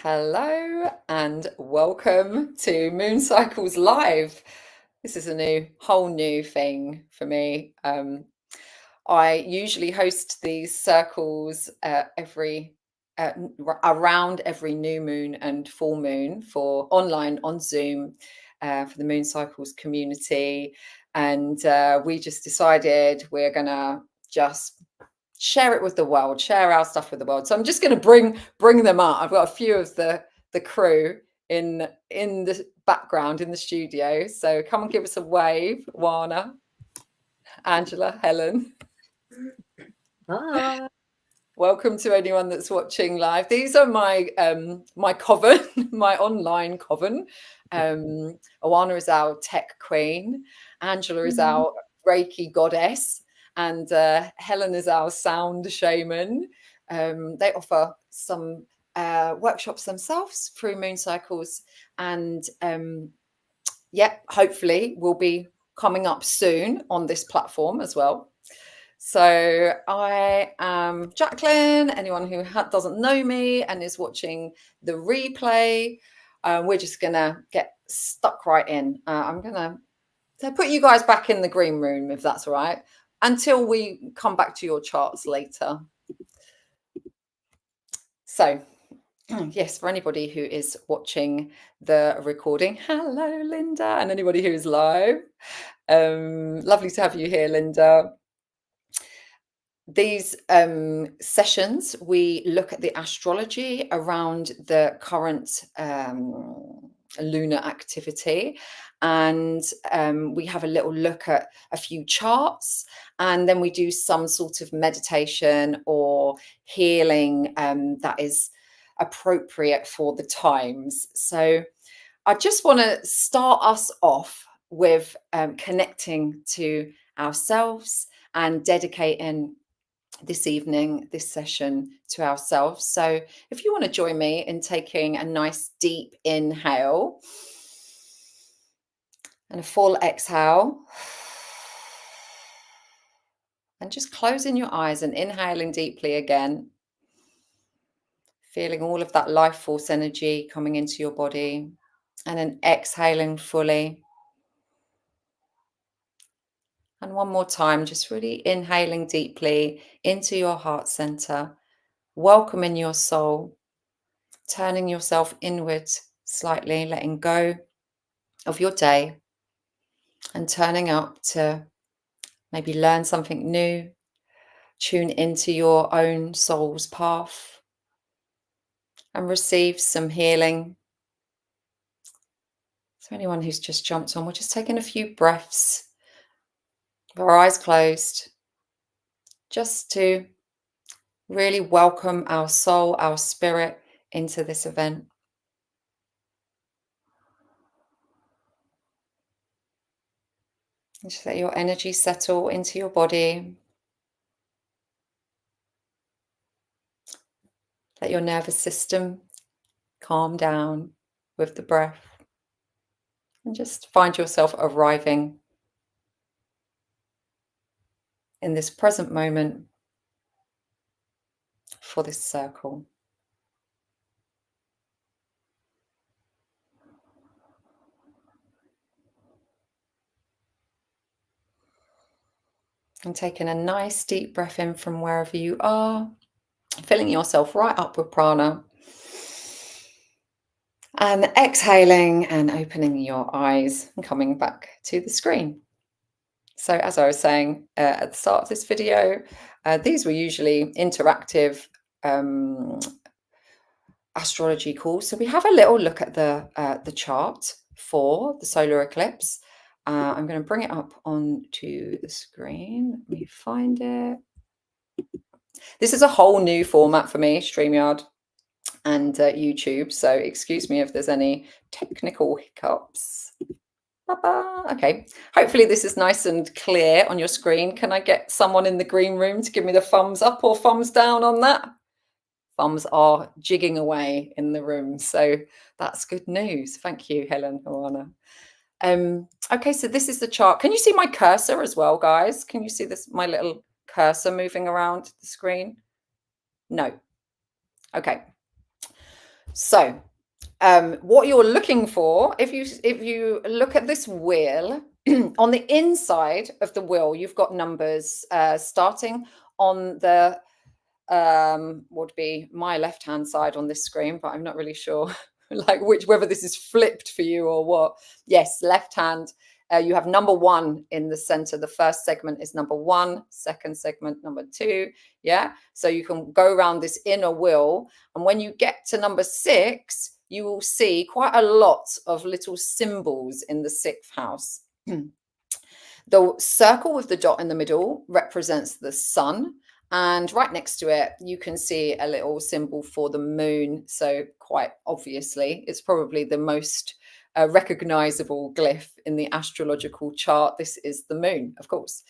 Hello and welcome to Moon Cycles Live. This is a whole new thing for me. I usually host these circles around every new moon and full moon for online on Zoom for the Moon Cycles community, and we just decided we're gonna just share it with the world, share our stuff with the world. So I'm just going to bring them up. I've got a few of the crew in the background in the studio. So come and give us a wave, Wana, Angela, Helen. Hi. Welcome to anyone that's watching live. These are my my coven, my online coven. Awana is our tech queen. Angela is our Reiki goddess. And Helen is our sound shaman. They offer some workshops themselves through Moon Cycles. And yeah, hopefully we'll be coming up soon on this platform as well. So I am Jacqueline. Anyone who doesn't know me and is watching the replay, we're just going to get stuck right in. I'm going to put you guys back in the green room, if that's all right, until we come back to your charts later. So, yes, for anybody who is watching the recording, hello, Linda, and anybody who is live, lovely to have you here, Linda. These sessions, we look at the astrology around the current lunar activity, and we have a little look at a few charts, and then we do some sort of meditation or healing that is appropriate for the times. So I just want to start us off with connecting to ourselves and dedicating this evening, this session to ourselves. So if you want to join me in taking a nice deep inhale and a full exhale, and just closing your eyes and inhaling deeply again, feeling all of that life force energy coming into your body, and then exhaling fully. And one more time, just really inhaling deeply into your heart center, welcoming your soul, turning yourself inward slightly, letting go of your day and turning up to maybe learn something new, tune into your own soul's path and receive some healing. So anyone who's just jumped on, we're just taking a few breaths with our eyes closed, just to really welcome our soul, our spirit into this event. And just let your energy settle into your body. Let your nervous system calm down with the breath. And just find yourself arriving in this present moment for this circle. And taking a nice deep breath in from wherever you are, filling yourself right up with prana. And exhaling and opening your eyes and coming back to the screen. So as I was saying at the start of this video, these were usually interactive astrology calls. So we have a little look at the chart for the solar eclipse. I'm going to bring it up onto the screen. Let me find it. This is a whole new format for me, StreamYard and YouTube. So excuse me if there's any technical hiccups. Okay, hopefully this is nice and clear on your screen. Can I get someone in the green room to give me the thumbs up or thumbs down on that? Thumbs are jigging away in the room, so that's good news. Thank you, Helen, Awana. Okay, so this is the chart. Can you see my cursor as well, guys? Can you see this, my little cursor moving around the screen? No. Okay. So, what you're looking for, if you look at this wheel, on the inside of the wheel, you've got numbers starting on the would be my left hand side on this screen, but I'm not really sure like whether this is flipped for you or what. Yes, left hand. You have number 1 in the center. The first segment is number 1, second segment number 2. Yeah, so you can go around this inner wheel, and when you get to number 6, you will see quite a lot of little symbols in the 6th house. The circle with the dot in the middle represents the sun. And right next to it, you can see a little symbol for the moon. So quite obviously, it's probably the most recognizable glyph in the astrological chart. This is the moon, of course.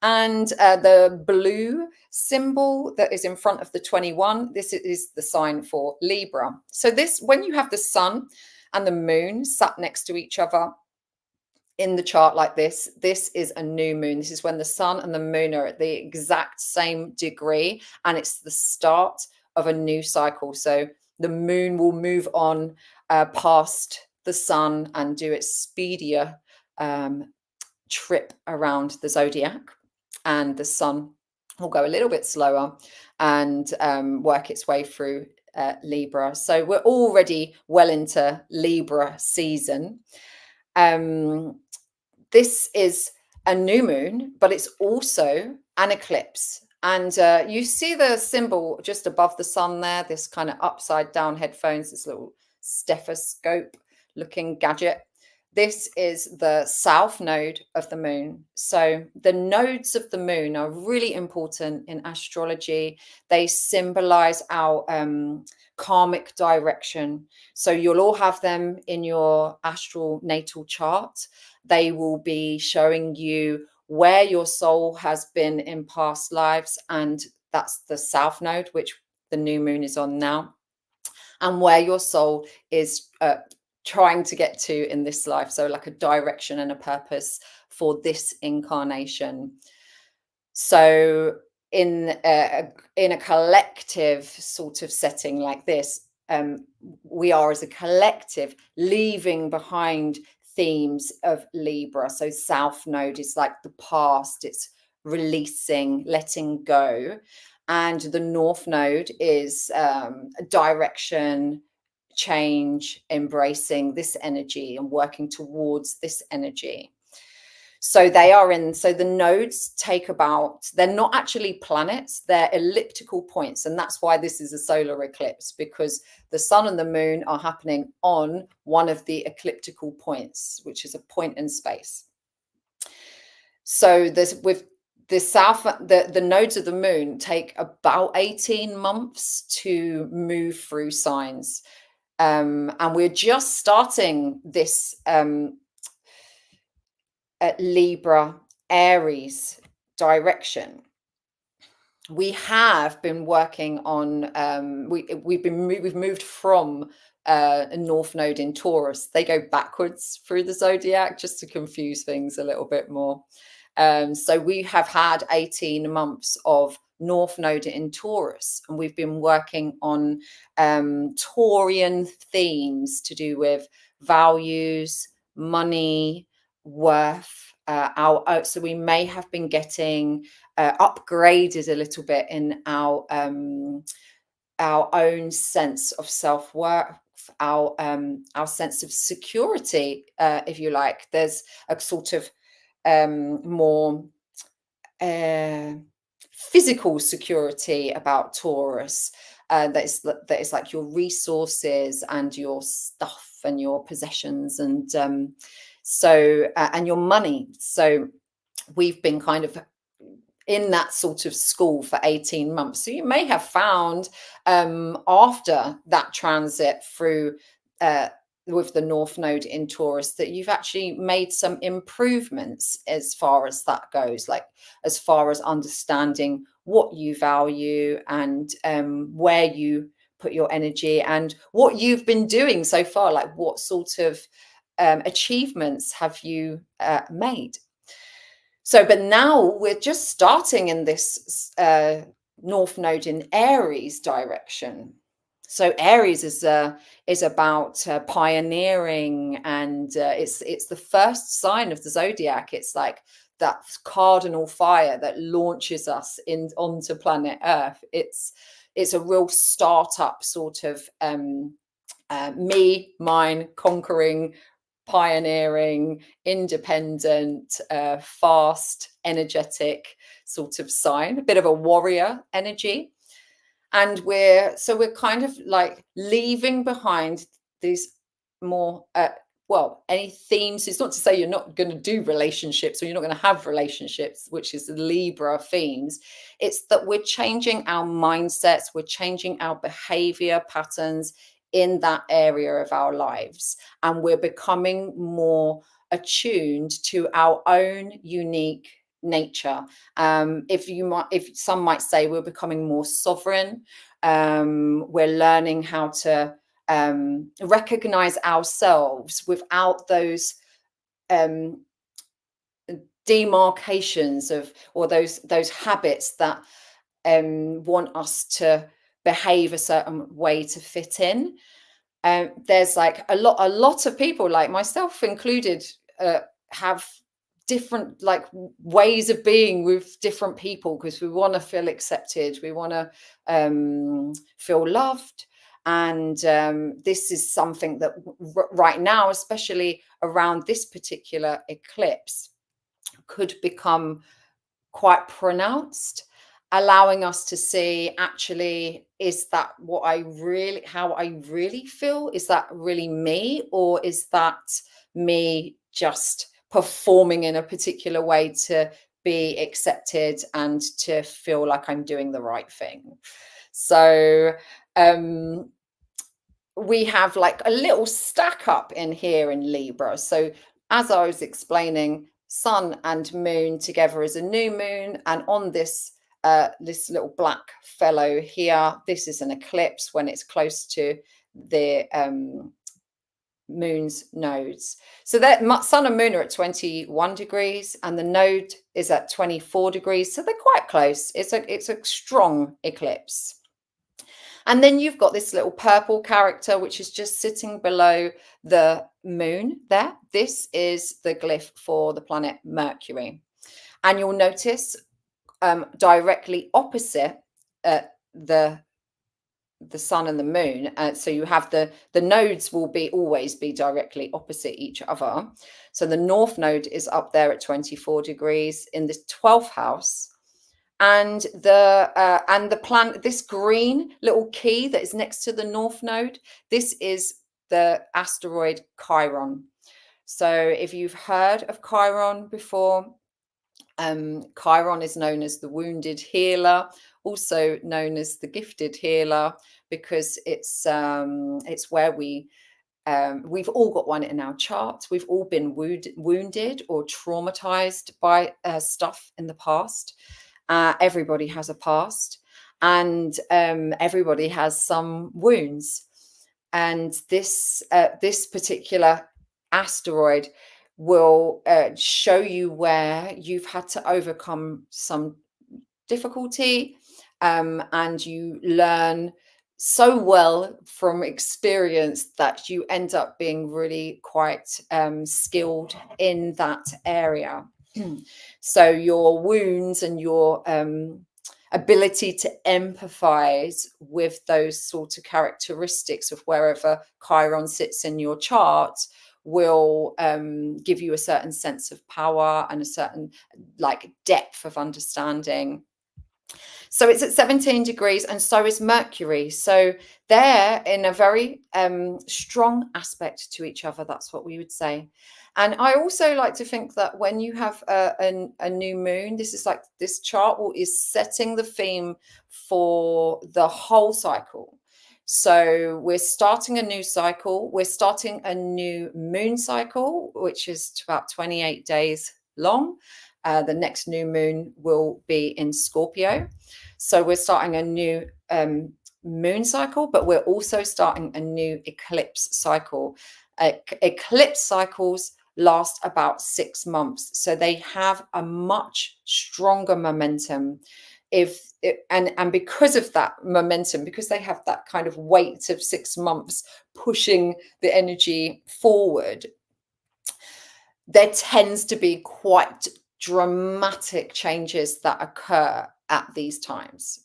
And the blue symbol that is in front of the 21, this is the sign for Libra. So this, when you have the sun and the moon sat next to each other in the chart like this is a new moon. This is when the sun and the moon are at the exact same degree, and it's the start of a new cycle. So the moon will move on past the sun and do its speedier trip around the zodiac, and the sun will go a little bit slower and work its way through Libra. So we're already well into Libra season. This is a new moon, but it's also an eclipse. And you see the symbol just above the sun there, this kind of upside down headphones, this little stethoscope looking gadget. This is the south node of the moon. So the nodes of the moon are really important in astrology. They symbolize our karmic direction. So you'll all have them in your astral natal chart. They will be showing you where your soul has been in past lives, and that's the south node, which the new moon is on now, and where your soul is trying to get to in this life. So like a direction and a purpose for this incarnation. So in a collective sort of setting like this, we are as a collective leaving behind themes of Libra. So South Node is like the past, it's releasing, letting go. And the North Node is direction, change, embracing this energy and working towards this energy. So the nodes take about, they're not actually planets, they're elliptical points. And that's why this is a solar eclipse, because the sun and the moon are happening on one of the ecliptical points, which is a point in space. So with the nodes of the moon take about 18 months to move through signs. And we're just starting this Libra Aries direction. We have been working on we've moved from a north node in Taurus. They go backwards through the zodiac just to confuse things a little bit more. So we have had 18 months of north node in Taurus, and we've been working on Taurian themes to do with values, money, worth. So we may have been getting upgraded a little bit in our own sense of self-worth, our sense of security, if you like. There's a sort of more physical security about Taurus, that is like your resources and your stuff and your possessions, and and your money. So we've been kind of in that sort of school for 18 months. So you may have found after that transit through with the North Node in Taurus that you've actually made some improvements as far as that goes, like as far as understanding what you value and where you put your energy and what you've been doing so far, like what sort of achievements have you made. So, but now we're just starting in this North Node in Aries direction. So Aries is about pioneering, and it's the first sign of the zodiac. It's like that cardinal fire that launches us in onto planet Earth. It's a real startup sort of me, mine, conquering, pioneering, independent, fast, energetic sort of sign, a bit of a warrior energy. And we're kind of like leaving behind these more well, any themes. It's not to say you're not going to do relationships or you're not going to have relationships, which is the Libra themes. It's that we're changing our mindsets, we're changing our behavior patterns in that area of our lives, and we're becoming more attuned to our own unique nature. If some might say we're becoming more sovereign, we're learning how to recognize ourselves without those demarcations of, or those habits that want us to behave a certain way to fit in. There's like a lot of people, like myself included, have different like ways of being with different people, because we want to feel accepted, we want to feel loved. And this is something that right now, especially around this particular eclipse, could become quite pronounced, allowing us to see, actually, is that what how I really feel? Is that really me? Or is that me just performing in a particular way to be accepted and to feel like I'm doing the right thing? So we have like a little stack up in here in Libra. So as I was explaining, sun and moon together is a new moon, and on this this little black fellow here, this is an eclipse when it's close to the moon's nodes. So that sun and moon are at 21 degrees and the node is at 24 degrees, so they're quite close. It's a strong eclipse. And then you've got this little purple character, which is just sitting below the moon there. This is the glyph for the planet Mercury. And you'll notice directly opposite the sun and the moon. So you have the nodes will always be directly opposite each other. So the north node is up there at 24 degrees in the 12th house. And the planet, this green little key that is next to the north node, this is the asteroid Chiron. So if you've heard of Chiron before, Chiron is known as the wounded healer, also known as the gifted healer, because it's where we've all got one in our charts. We've all been wounded or traumatized by stuff in the past. Everybody has a past, and everybody has some wounds. And this particular asteroid will show you where you've had to overcome some difficulty, and you learn so well from experience that you end up being really quite skilled in that area. So your wounds and your ability to empathize with those sort of characteristics of wherever Chiron sits in your chart will give you a certain sense of power and a certain like depth of understanding. So it's at 17 degrees, and so is Mercury. So they're in a very strong aspect to each other. That's what we would say. And I also like to think that when you have a new moon, this is like this chart is setting the theme for the whole cycle. So we're starting a new cycle. We're starting a new moon cycle, which is about 28 days long. The next new moon will be in Scorpio. So we're starting a new moon cycle, but we're also starting a new eclipse cycle. Eclipse cycles last about 6 months. So they have a much stronger momentum. and because of that momentum, because they have that kind of weight of 6 months pushing the energy forward, there tends to be quite dramatic changes that occur at these times.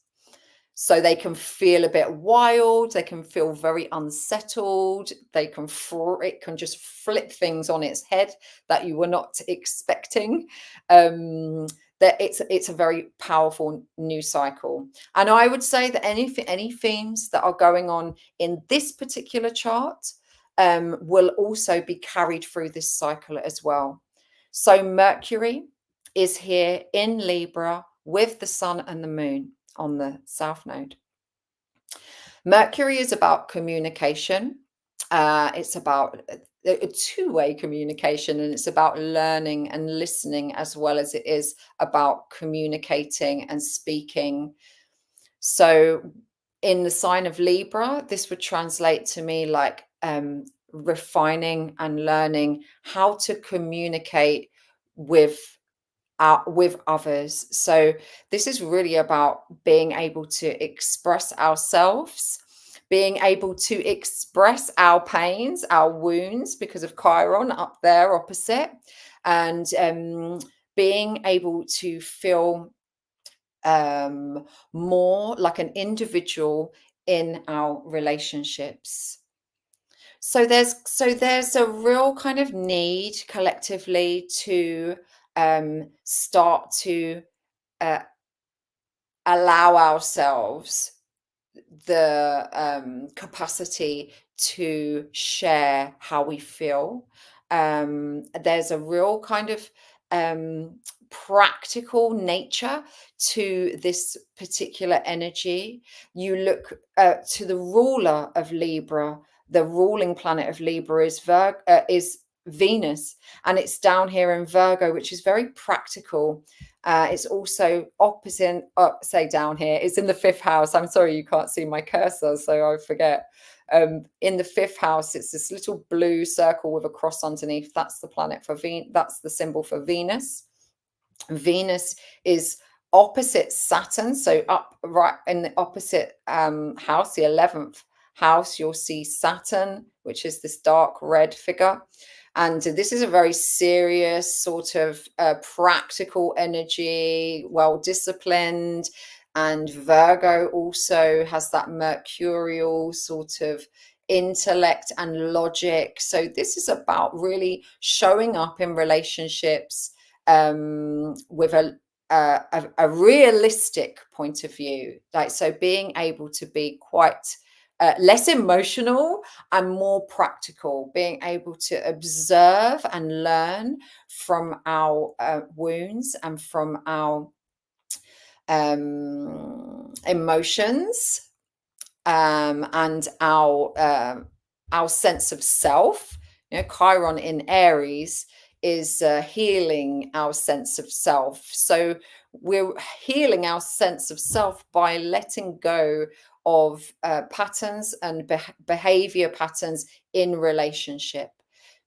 So they can feel a bit wild, they can feel very unsettled, it can just flip things on its head that you were not expecting. That it's a very powerful new cycle. And I would say that any themes that are going on in this particular chart will also be carried through this cycle as well. So Mercury is here in Libra with the sun and the moon on the south node. Mercury is about communication. It's about a two-way communication, and it's about learning and listening as well as it is about communicating and speaking. So in the sign of Libra, this would translate to me like refining and learning how to communicate with others. So this is really about being able to express ourselves, being able to express our pains, our wounds because of Chiron up there opposite, and being able to feel more like an individual in our relationships. So there's a real kind of need collectively to start to uh, allow ourselves the capacity to share how we feel. There's a real kind of practical nature to this particular energy. You look to the ruler of Libra. The ruling planet of Libra is Venus, and it's down here in Virgo, which is very practical. It's also opposite, say down here, it's in the 5th house. I'm sorry you can't see my cursor, so I forget. In the 5th house, it's this little blue circle with a cross underneath. That's the planet for Venus. That's the symbol for Venus. Venus is opposite Saturn, so up right in the opposite house, the 11th house, you'll see Saturn, which is this dark red figure. And this is a very serious sort of practical energy, well disciplined. And Virgo also has that mercurial sort of intellect and logic. So this is about really showing up in relationships with a realistic point of view. Like, so being able to be quite less emotional and more practical, being able to observe and learn from our wounds and from our emotions and our sense of self. You know, Chiron in Aries is healing our sense of self. So we're healing our sense of self by letting go of patterns and behavior patterns in relationship.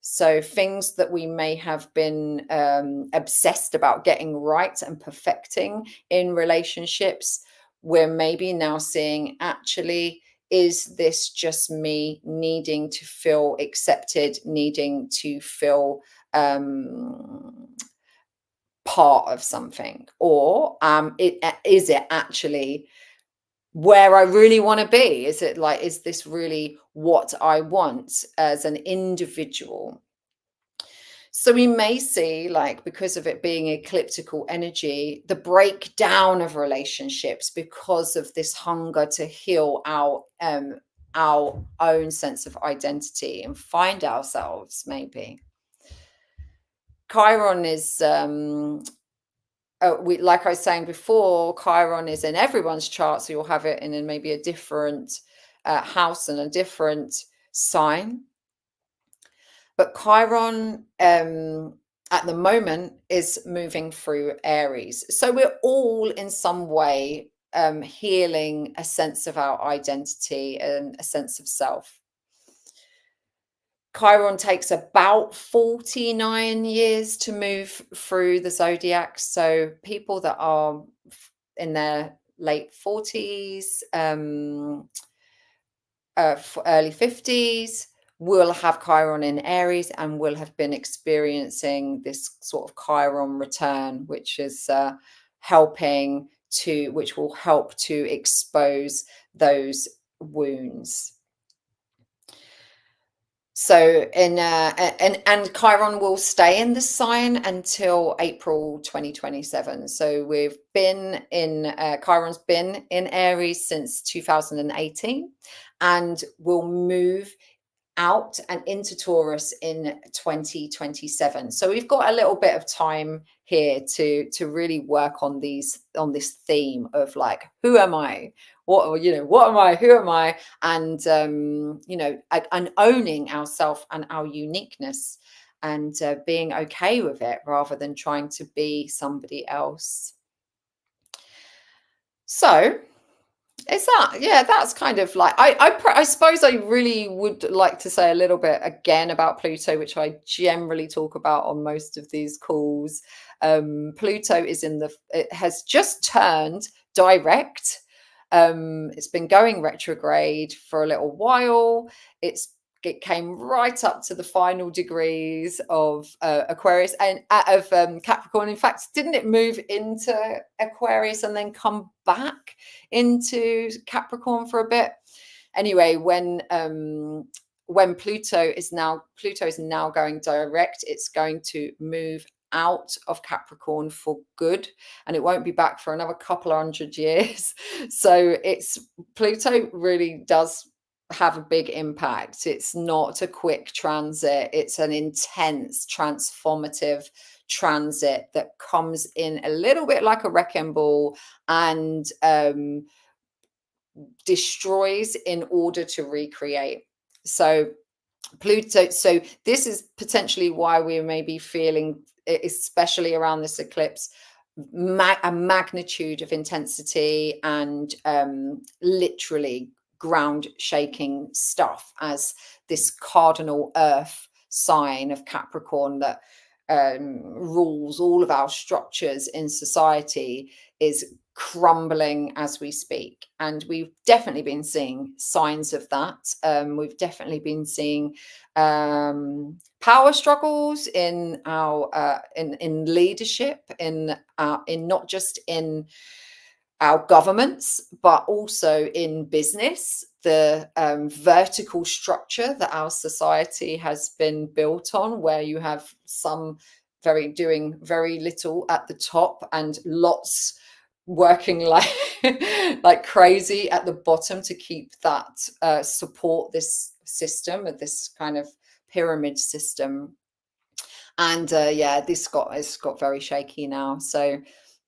So things that we may have been obsessed about getting right and perfecting in relationships, we're maybe now seeing, actually, is this just me needing to feel accepted, needing to feel part of something? Or is it actually where I really want to be? Is it like, is this really what I want as an individual? So we may see, like, because of it being ecliptical energy, the breakdown of relationships because of this hunger to heal our own sense of identity and find ourselves, maybe. Chiron is like I was saying before, Chiron is in everyone's chart, so you'll have it in maybe a different house and a different sign. But Chiron at the moment is moving through Aries. So we're all in some way healing a sense of our identity and a sense of self. Chiron takes about 49 years to move through the zodiac. So people that are in their late 40s, early 50s, will have Chiron in Aries and will have been experiencing this sort of Chiron return, which is which will help to expose those wounds. So and Chiron will stay in this sign until April 2027. So we've been in Chiron's been in Aries since 2018 and will move out and into Taurus in 2027. So we've got a little bit of time here to really work on this theme of like, who am I? What am I? Who am I? And and owning ourselves and our uniqueness, and being okay with it rather than trying to be somebody else. So that's kind of like, I suppose I really would like to say a little bit again about Pluto, which I generally talk about on most of these calls. Pluto it has just turned direct. It's been going retrograde for a little while. It came right up to the final degrees of Aquarius and of Capricorn. In fact, didn't it move into Aquarius and then come back into Capricorn for a bit? Anyway, when Pluto is now going direct, it's going to move out of Capricorn for good, and it won't be back for another couple of 100 years. So Pluto really does have a big impact. It's not a quick transit. It's an intense transformative transit that comes in a little bit like a wrecking ball and destroys in order to recreate. So this is potentially why we may be feeling, especially around this eclipse, a magnitude of intensity and literally ground shaking stuff, as this cardinal earth sign of Capricorn that rules all of our structures in society is crumbling as we speak. And we've definitely been seeing signs of that. We've definitely been seeing power struggles in our in leadership, in not just in our governments, but also in business. The vertical structure that our society has been built on, where you have some doing very little at the top and lots working like crazy at the bottom to keep that support this system, this kind of pyramid system. And it's got very shaky now. So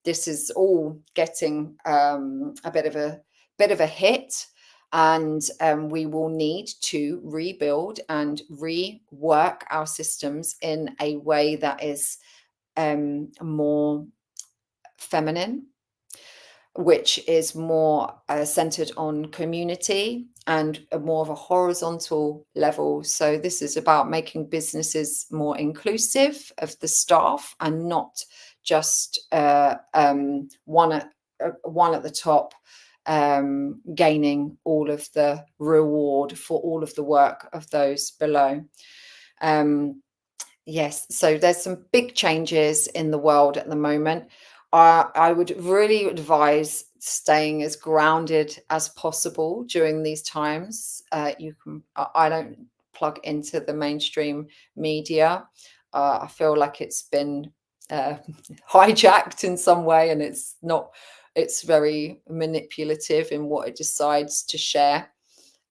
this is all getting a bit of a hit, and we will need to rebuild and rework our systems in a way that is more feminine, which is more centered on community and more of a horizontal level. So this is about making businesses more inclusive of the staff and not just one at the top gaining all of the reward for all of the work of those below. Yes, so there's some big changes in the world at the moment. I would really advise staying as grounded as possible during these times. I don't plug into the mainstream media. I feel like it's been hijacked in some way, and it's very manipulative in what it decides to share.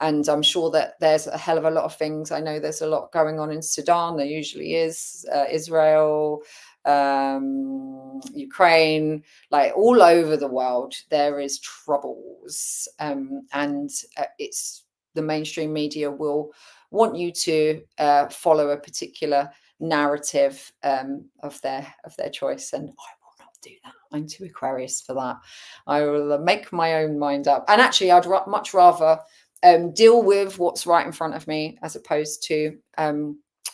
And I'm sure that there's a hell of a lot of things. I know there's a lot going on in Sudan. There usually is. Israel, Ukraine, like all over the world, there is troubles. And it's the mainstream media will want you to follow a particular narrative of their choice. And I will not do that. I'm too Aquarius for that. I will make my own mind up. And actually, I'd much rather deal with what's right in front of me, as opposed to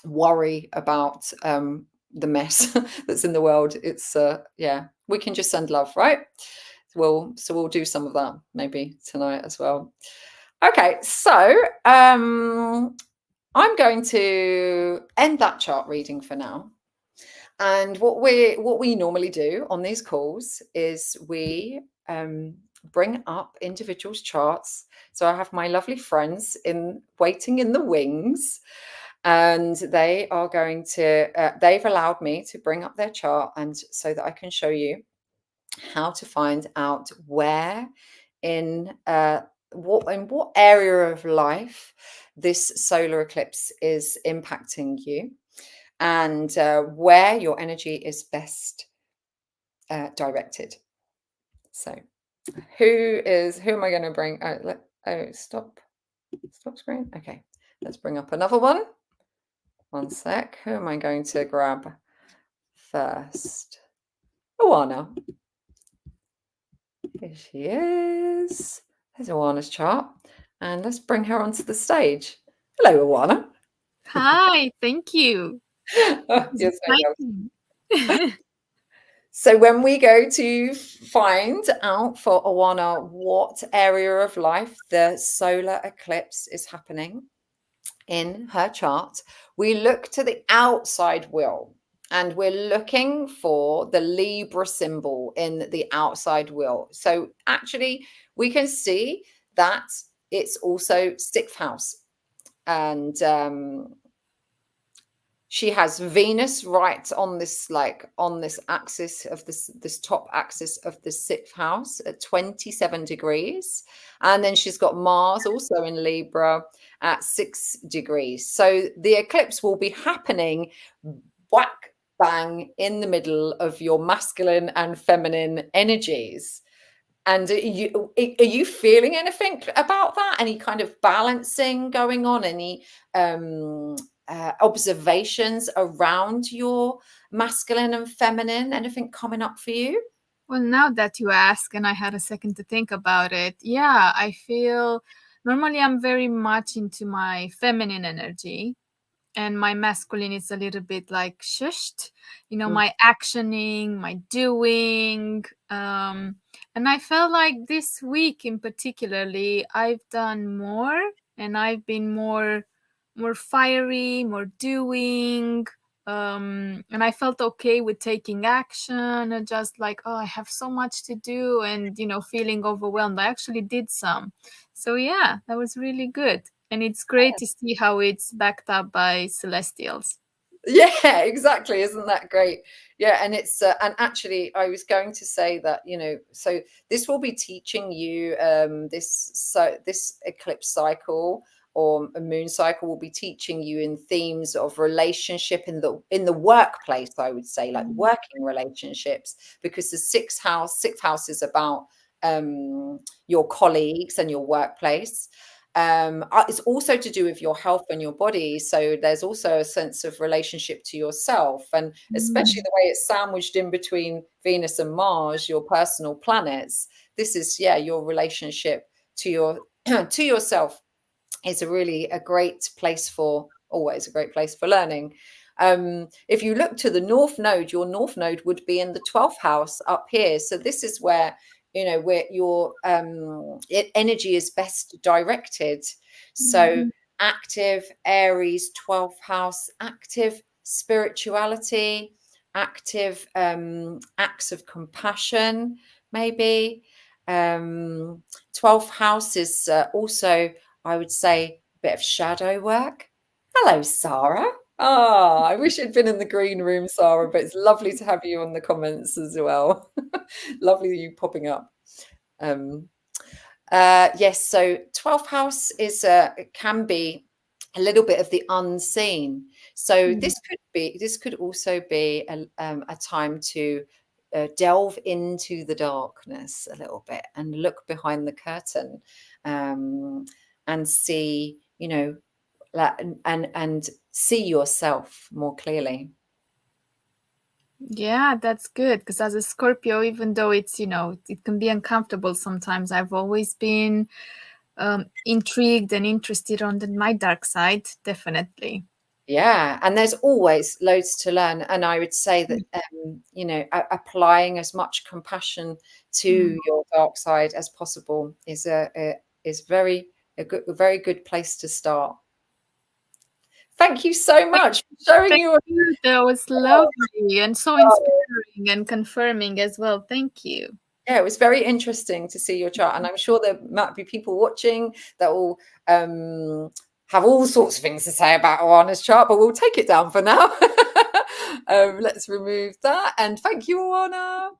worry about the mess that's in the world. It's we can just send love, right? we'll do some of that maybe tonight as well. Okay, so I'm going to end that chart reading for now. And what we normally do on these calls is we bring up individuals' charts. So I have my lovely friends waiting in the wings, and they are going to. They've allowed me to bring up their chart, and so that I can show you how to find out where in what area of life this solar eclipse is impacting you, and where your energy is best directed. So who am I going to bring? Stop screen. Okay, let's bring up another one. One sec. Who am I going to grab first? Oana. Here she is. There's Oana's chart. And let's bring her onto the stage. Hello, Oana. Hi, thank you. Yes, so when we go to find out for Oana what area of life the solar eclipse is happening in her chart, we look to the outside wheel. And we're looking for the Libra symbol in the outside wheel. So actually, we can see that it's also 6th house. And she has Venus right on this axis of this top axis of the 6th house at 27 degrees. And then she's got Mars also in Libra at 6 degrees. So the eclipse will be happening whack bang in the middle of your masculine and feminine energies. And are you feeling anything about that? Any kind of balancing going on? Any observations around your masculine and feminine? Anything coming up for you? Well, now that you ask, and I had a second to think about it, yeah, I feel normally I'm very much into my feminine energy, and my masculine is a little bit like shushed, my actioning, my doing. And I felt like this week in particularly, I've done more, and I've been more fiery, more doing. And I felt okay with taking action, and just like, oh, I have so much to do, and feeling overwhelmed. I actually did some. So yeah, that was really good. And it's great to see how it's backed up by celestials. Yeah, exactly. Isn't that great? Yeah, and it's and actually, I was going to say that so this will be teaching you this eclipse cycle or a moon cycle will be teaching you in themes of relationship in the workplace. I would say like working relationships, because the sixth house is about your colleagues and your workplace. It's also to do with your health and your body. So there's also a sense of relationship to yourself, and especially the way it's sandwiched in between Venus and Mars, your personal planets. This is your relationship to your to yourself is always a great place for learning. If you look to the north node, your north node would be in the 12th house up here. So this is where where your energy is best directed. So active Aries 12th house, active spirituality, active acts of compassion, maybe. 12th house is also, I would say, a bit of shadow work. Hello, Sarah. I wish you'd been in the green room, Sarah, but it's lovely to have you on the comments as well. Lovely you popping up. Yes, so 12th house is can be a little bit of the unseen. So this could also be a time to delve into the darkness a little bit and look behind the curtain, and see, and see yourself more clearly. Yeah, that's good, because as a Scorpio, even though it's it can be uncomfortable sometimes, I've always been intrigued and interested on my dark side, definitely. Yeah, and there's always loads to learn. And I would say that, you know, applying as much compassion to your dark side as possible is is very a very good place to start. Thank you so much for showing Thank your. you. That was lovely and so inspiring and confirming as well. Thank you. Yeah, it was very interesting to see your chart, and I'm sure there might be people watching that will have all sorts of things to say about Oana's chart, but we'll take it down for now. Let's remove that, and thank you, Oana.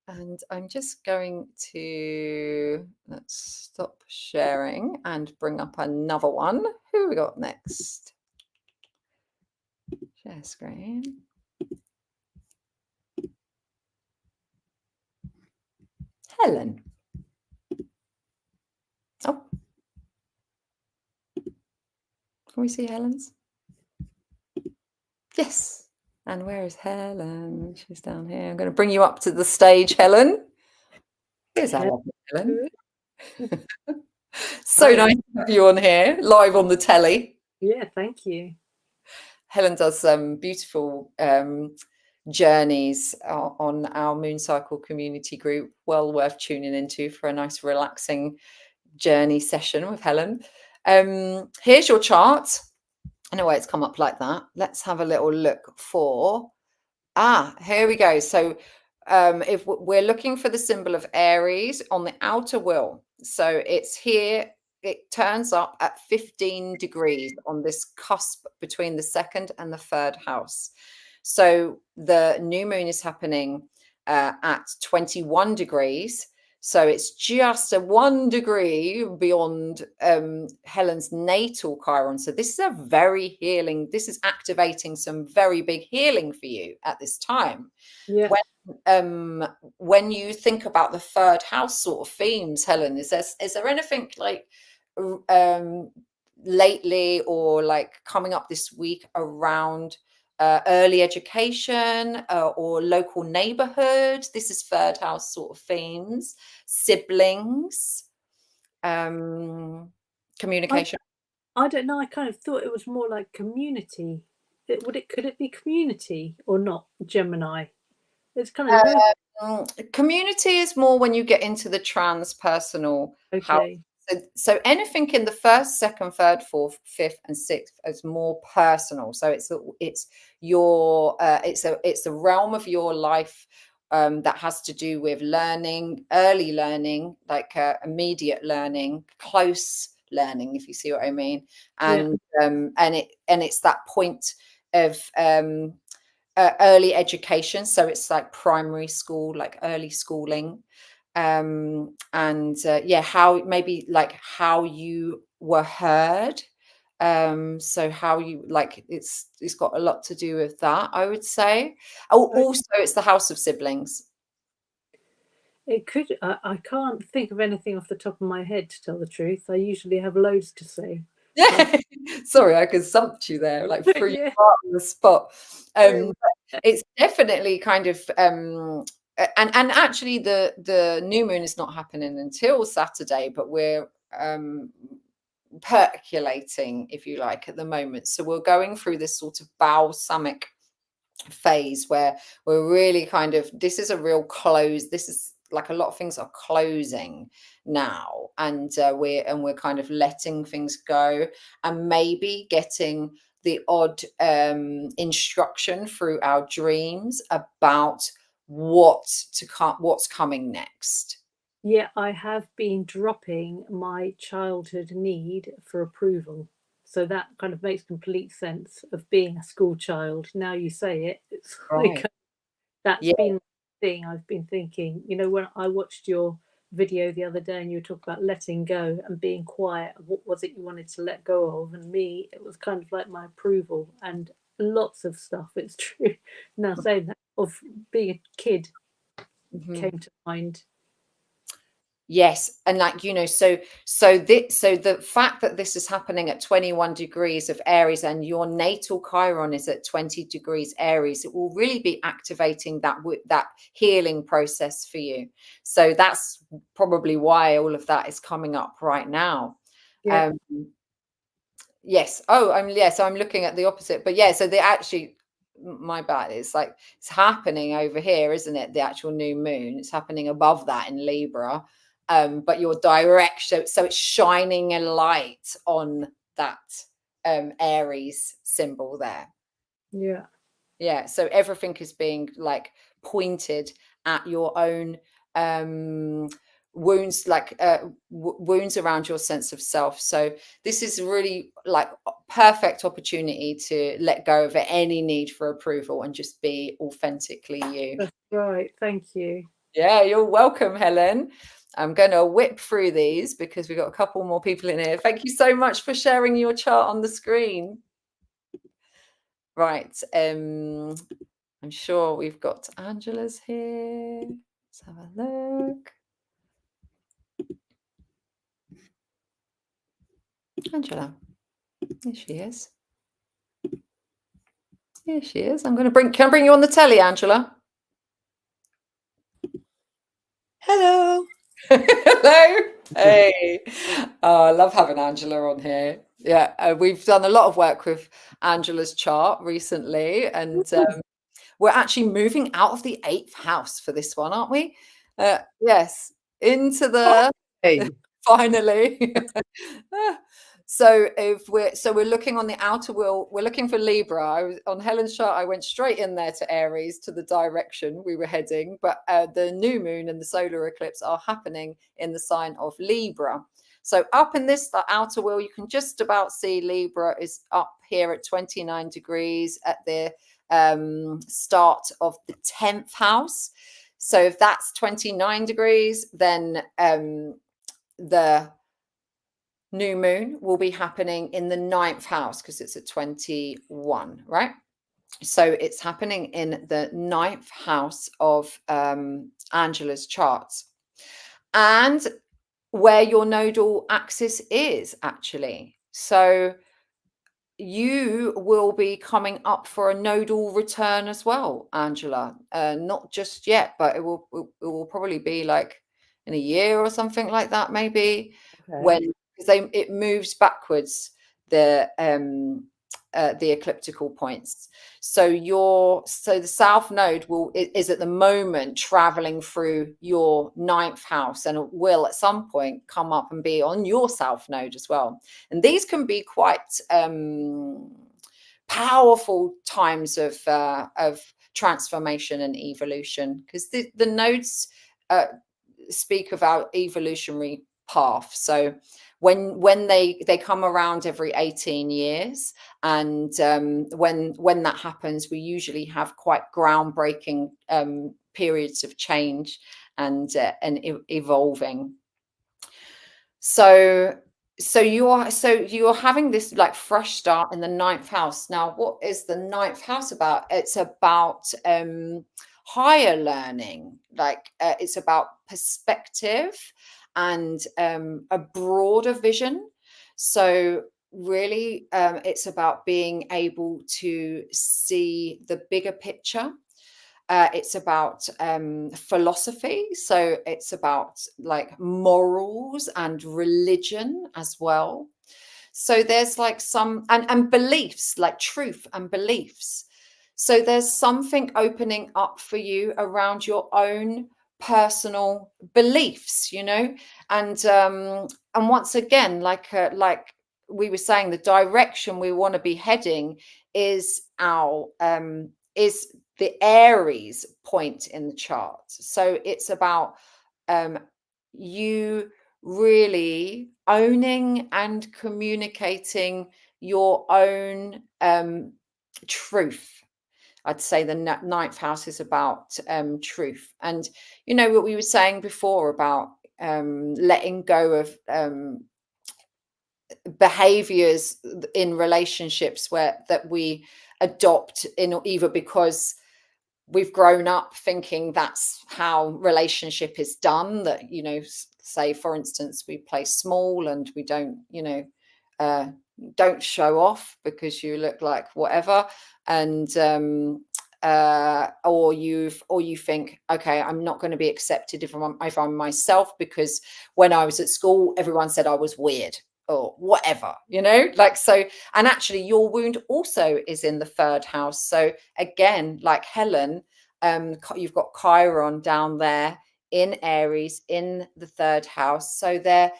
And I'm just going to, let's stop sharing and bring up another one. Who we got next? Share screen. Helen. Oh, can we see Helen's? Yes. And where is Helen? She's down here. I'm going to bring you up to the stage, Helen. Here's our lovely Helen. So nice to have you on here, live on the telly. Yeah, thank you. Helen does some beautiful journeys on our Moon Cycle community group. Well worth tuning into for a nice relaxing journey session with Helen. Here's your chart. I know why it's come up like that. Let's have a little look for, here we go. So if we're looking for the symbol of Aries on the outer wheel, so it's here, it turns up at 15 degrees on this cusp between the second and the third house. So the new moon is happening at 21 degrees. So it's just a 1 degree beyond Helen's natal Chiron. So this is a very healing, this is activating some very big healing for you at this time. Yeah. When you think about the third house sort of themes, Helen, is there anything like lately or like coming up this week around early education or local neighborhood? This is third house sort of themes, siblings, communication. I don't know. I kind of thought it was more like community. Could it be community or not? Gemini. It's kind of community is more when you get into the transpersonal house. okay. So anything in the first, second, third, fourth, fifth, and sixth is more personal. So it's your it's a realm of your life that has to do with learning, early learning, like immediate learning, close learning, if you see what I mean. And it's that point of early education. So it's like primary school, like early schooling. How maybe like how you were heard. So how you like it's got a lot to do with that, I would say. Also it's the house of siblings. It could. I can't think of anything off the top of my head, to tell the truth. I usually have loads to say. Yeah, sorry, I could stump you there, like threw you on the spot. It's definitely kind of and actually the new moon is not happening until Saturday, but we're percolating, if you like, at the moment. So we're going through this sort of balsamic phase where we're really kind of, this is a real close. This is like a lot of things are closing now, and we're kind of letting things go and maybe getting the odd instruction through our dreams about what's coming next. Yeah, I have been dropping my childhood need for approval. So that kind of makes complete sense of being a school child. Now you say it, it's like that's been the thing I've been thinking. You know, when I watched your video the other day and you were talking about letting go and being quiet, what was it you wanted to let go of? And me, it was kind of like my approval and lots of stuff. It's true. Now saying that, of being a kid came to mind. Yes, and like, you know, so the fact that this is happening at 21 degrees of Aries and your natal Chiron is at 20 degrees Aries, it will really be activating that healing process for you. So that's probably why all of that is coming up right now. Yes. Oh, I'm looking at the opposite. But yeah, so they actually, my bad. It's like it's happening over here, isn't it? The actual new moon. It's happening above that in Libra. But your direction, so it's shining a light on that Aries symbol there. Yeah. Yeah. So everything is being like pointed at your own wounds, like wounds around your sense of self. So this is really like a perfect opportunity to let go of any need for approval and just be authentically you. That's right. Thank you. Yeah, you're welcome, Helen. I'm going to whip through these because we've got a couple more people in here. Thank you so much for sharing your chart on the screen. Right. I'm sure we've got Angela's here. Let's have a look. Angela. Here she is. Here she is. Can I bring you on the telly, Angela? Hello. Hello. Hey. Oh, I love having Angela on here. Yeah, we've done a lot of work with Angela's chart recently, and we're actually moving out of the 8th house for this one, aren't we? Yes, into the finally. So we're looking on the outer wheel. We're looking for Libra. On Helen's chart, I went straight in there to Aries, to the direction we were heading. But the new moon and the solar eclipse are happening in the sign of Libra. So up in this the outer wheel, you can just about see Libra is up here at 29 degrees at the start of the 10th house. So if that's 29 degrees, then the new moon will be happening in the 9th house because it's at 21, right? So it's happening in the 9th house of Angela's charts, and where your nodal axis is actually. So you will be coming up for a nodal return as well, Angela. Not just yet, but it will probably be like in a year or something like that, maybe. Okay. When because it moves backwards, the ecliptical points. So the south node is at the moment traveling through your 9th house, and it will at some point come up and be on your south node as well. And these can be quite powerful times of transformation and evolution, because the nodes speak of our evolutionary path. So when they come around every 18 years, and when that happens, we usually have quite groundbreaking periods of change and evolving. So you're having this like fresh start in the 9th house. Now, what is the 9th house about? It's about higher learning, like it's about perspective and a broader vision. So really it's about being able to see the bigger picture. It's about philosophy, so it's about like morals and religion as well. So there's like some and beliefs, like truth and beliefs. So there's something opening up for you around your own personal beliefs, and once again, like we were saying, the direction we want to be heading is is the Aries point in the chart. So it's about you really owning and communicating your own truth. I'd say the 9th house is about truth. And what we were saying before about letting go of behaviors in relationships that we adopt in either because we've grown up thinking that's how relationship is done, that say for instance we play small and we don't don't show off because you look like whatever, and or you think, okay, I'm not going to be accepted if I'm myself because when I was at school everyone said I was weird. or whatever, you know, like, so. And actually your wound also is in the 3rd house. So again, like Helen, you've got Chiron down there in Aries in the 3rd house. So there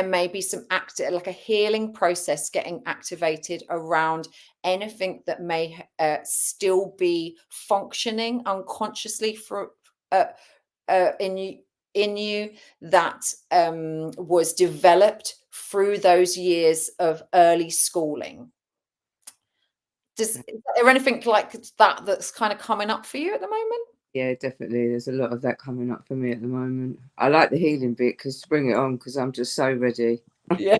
may be some like a healing process getting activated around anything that may still be functioning unconsciously for in you that was developed through those years of early schooling. Is there anything like that that's kind of coming up for you at the moment? Yeah, definitely. There's a lot of that coming up for me at the moment. I like the healing bit, because bring it on, because I'm just so ready. Yeah.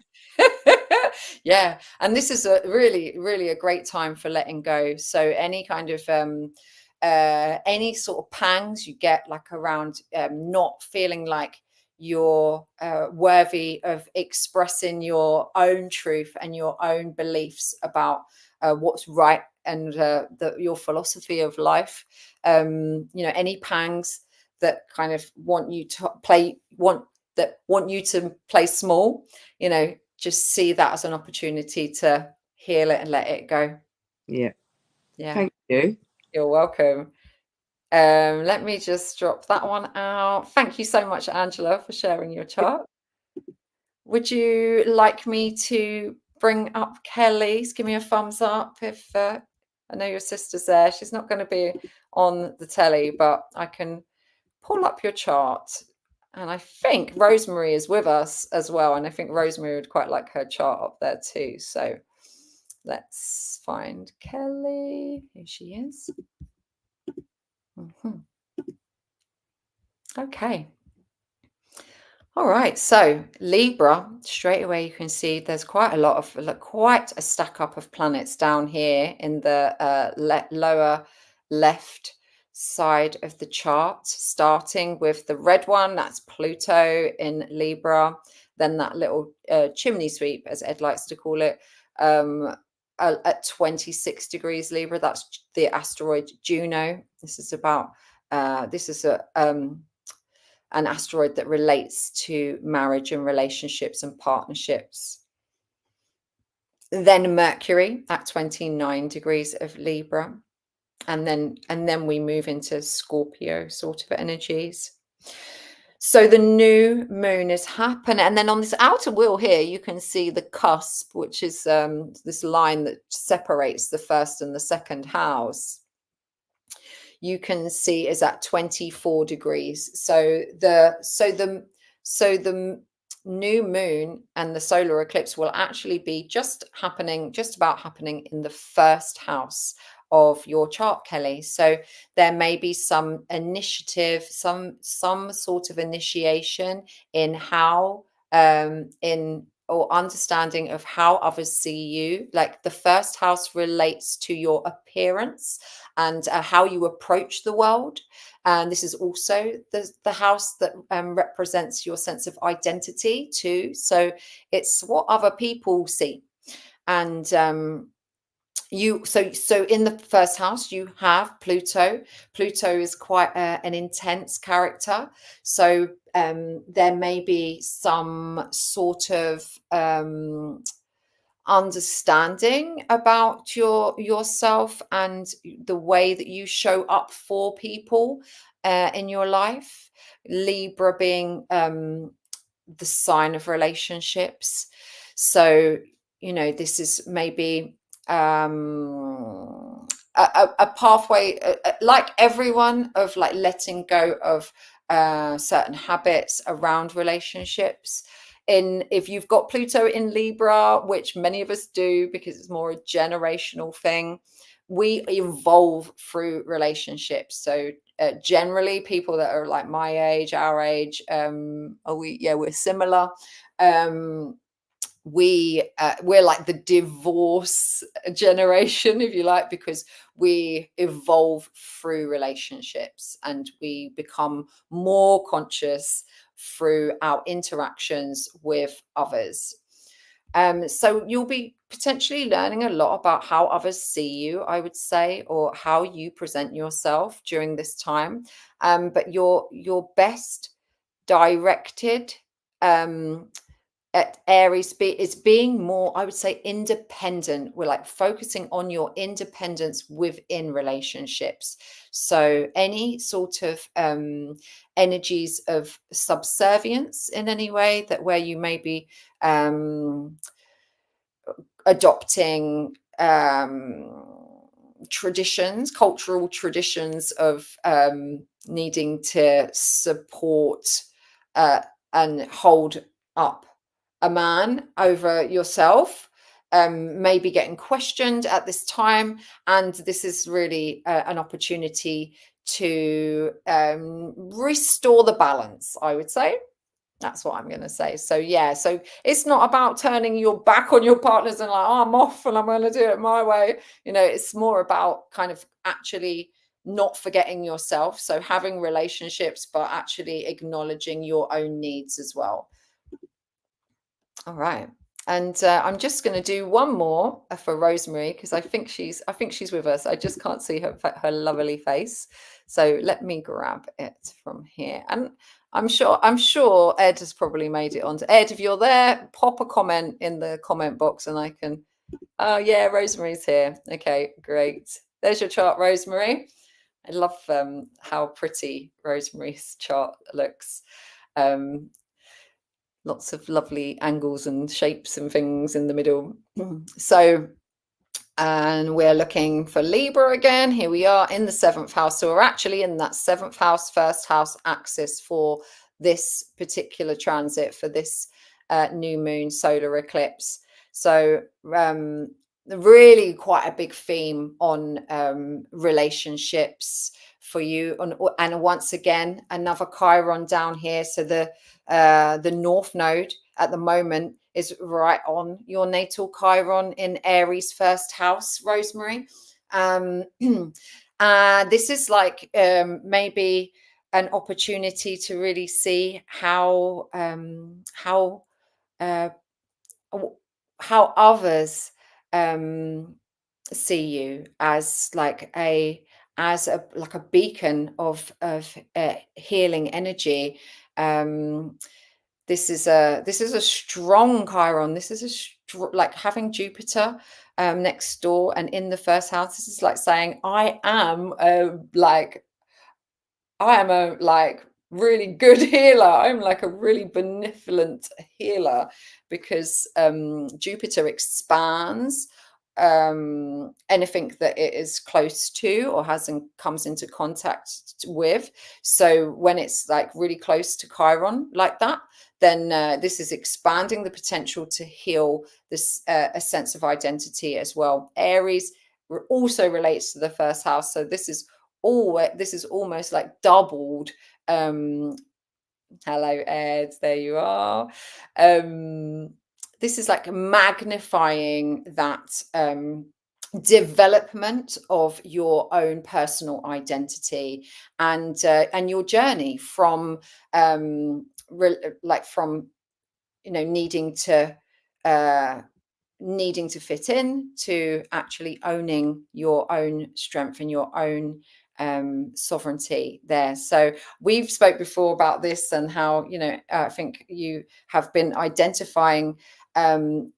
Yeah, and this is a really a great time for letting go. So any kind of any sort of pangs you get, like around not feeling like you're worthy of expressing your own truth and your own beliefs about what's right and your philosophy of life, you know, any pangs that kind of want you to play small, you know, just see that as an opportunity to heal it and let it go. Yeah. Yeah. Thank you. You're welcome. Let me just drop that one out. Thank you so much, Angela, for sharing your chart. Would you like me to bring up Kelly? Give me a thumbs up if I know your sister's there. She's not going to be on the telly, but I can pull up your chart. And I think Rosemary is with us as well. And I think Rosemary would quite like her chart up there too. So let's find Kelly. Here she is. Okay. All right. So Libra, straight away you can see there's quite a stack up of planets down here in the lower left side of the chart, starting with the red one, that's Pluto in Libra, then that little chimney sweep, as Ed likes to call it, at 26 degrees Libra, that's the asteroid Juno. This is about an asteroid that relates to marriage and relationships and partnerships. Then Mercury at 29 degrees of Libra. And then we move into Scorpio sort of energies. So the new moon is happening. And then on this outer wheel here, you can see the cusp, which is this line that separates the 1st and the 2nd house. You can see is at 24 degrees. So the new moon and the solar eclipse will actually be just about happening in the 1st house of your chart, Kelly. So there may be some initiative, some sort of initiation in how or understanding of how others see you. Like the 1st house relates to your appearance and how you approach the world. And this is also the house that represents your sense of identity too. So it's what other people see. And so in the 1st house you have Pluto. Pluto is quite an intense character. So there may be some sort of understanding about yourself and the way that you show up for people in your life. Libra being the sign of relationships. So, you know, this is maybe a pathway, like everyone, of like letting go of certain habits around relationships. If you've got Pluto in Libra, which many of us do because it's more a generational thing, we evolve through relationships. So generally people that are like my age, our age, we're similar. We're like the divorce generation, if you like, because we evolve through relationships and we become more conscious through our interactions with others. So you'll be potentially learning a lot about how others see you, I would say, or how you present yourself during this time. But your best directed Aries is being more, I would say, independent. We're like focusing on your independence within relationships. So any sort of energies of subservience in any way, that where you may be adopting traditions, cultural traditions of needing to support and hold up a man over yourself, maybe getting questioned at this time. And this is really an opportunity to restore the balance, I would say. That's what I'm going to say. So yeah, so it's not about turning your back on your partners and like, oh, I'm off and I'm going to do it my way. You know, it's more about kind of actually not forgetting yourself. So having relationships, but actually acknowledging your own needs as well. All right. And I'm just going to do one more for Rosemary, because I think she's with us. I just can't see her lovely face. So let me grab it from here. And I'm sure Ed has probably made it onto. Ed, if you're there, pop a comment in the comment box and I can. Oh yeah, Rosemary's here. Okay, great. There's your chart, Rosemary. I love how pretty Rosemary's chart looks. Lots of lovely angles and shapes and things in the middle. So, and we're looking for Libra again. Here we are in the 7th house. So we're actually in that 7th house, 1st house axis for this particular transit, for this new moon solar eclipse. So really quite a big theme on relationships for you. And once again, another Chiron down here. So the North Node at the moment is right on your natal Chiron in Aries 1st house, Rosemary. This is like maybe an opportunity to really see how others see you as like a beacon of healing energy. This is a strong Chiron. This is like having Jupiter next door and in the 1st house. This is like saying I am a really good healer. I'm like a really benevolent healer, because Jupiter expands anything that it is close to or comes into contact with. So when it's like really close to Chiron like that, then this is expanding the potential to heal this a sense of identity as well. Aries also relates to the 1st house, so this is almost like doubled. Hello, Ed, there you are. This is like magnifying that development of your own personal identity and your journey from needing to fit in to actually owning your own strength and your own sovereignty there. So we've spoke before about this and how, I think you have been identifying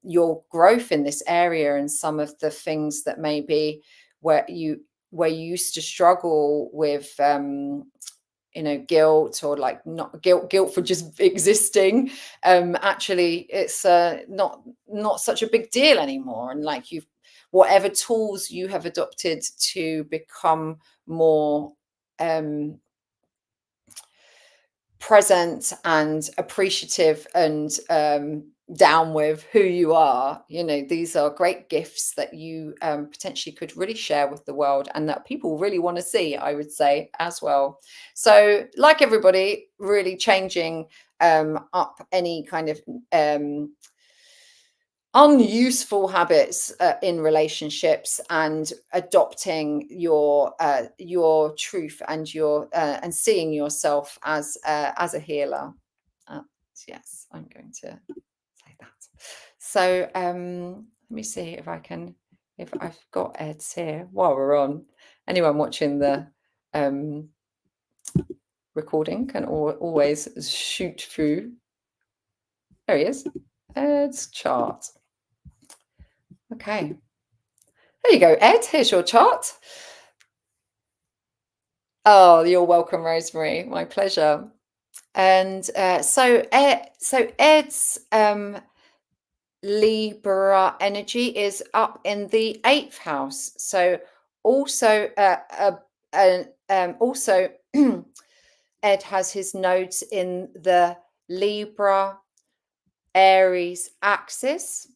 your growth in this area and some of the things that maybe where you used to struggle with guilt, or like not guilt for just existing. Actually it's not such a big deal anymore, and like whatever tools you have adopted to become more present and appreciative and down with who you are, these are great gifts that you potentially could really share with the world, and that people really want to see, I would say, as well. So like everybody, really changing up any kind of unuseful habits in relationships, and adopting your truth and your and seeing yourself as a healer. Yes, I'm going to say that. So let me see if I've got Ed's here while we're on. Anyone watching the recording can always shoot through. There he is. Ed's chart. Okay. There you go, Ed. Here's your chart. Oh, you're welcome, Rosemary. My pleasure. And so Ed's Libra energy is up in the 8th house. So also also Ed has his nodes in the Libra Aries axis.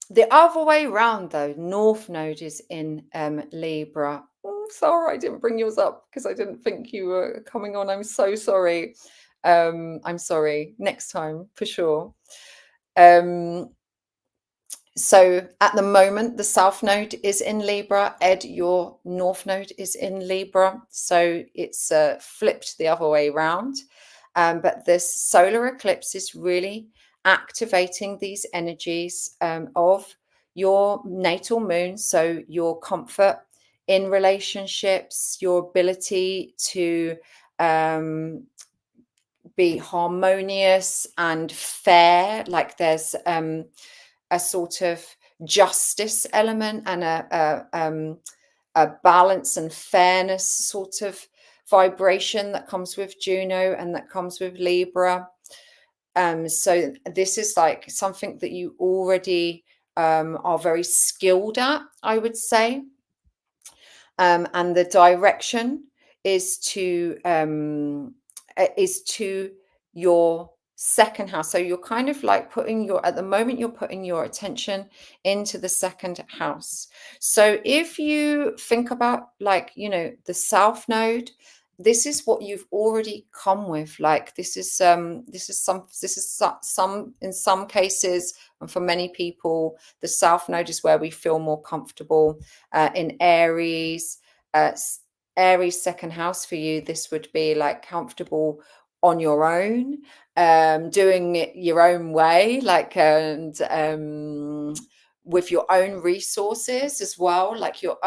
The other way around, though, North Node is in Libra. Oh, sorry, I didn't bring yours up because I didn't think you were coming on. I'm so sorry. I'm sorry. Next time, for sure. So at the moment, the South Node is in Libra. Ed, your North Node is in Libra. So it's flipped the other way around. But this solar eclipse is really activating these energies of your natal moon. So your comfort in relationships, your ability to be harmonious and fair. Like there's a sort of justice element and a balance and fairness sort of vibration that comes with Juno and that comes with Libra. So this is like something that you already are very skilled at, I would say. And the direction is to your second house. So you're kind of like at the moment you're putting your attention into the second house. So if you think about, like, you know, the South Node, this is what you've already come with. Like this is some in some cases, and for many people, the South Node is where we feel more comfortable. In Aries, Aries second house for you, this would be like comfortable on your own, doing it your own way, like, and with your own resources as well, like your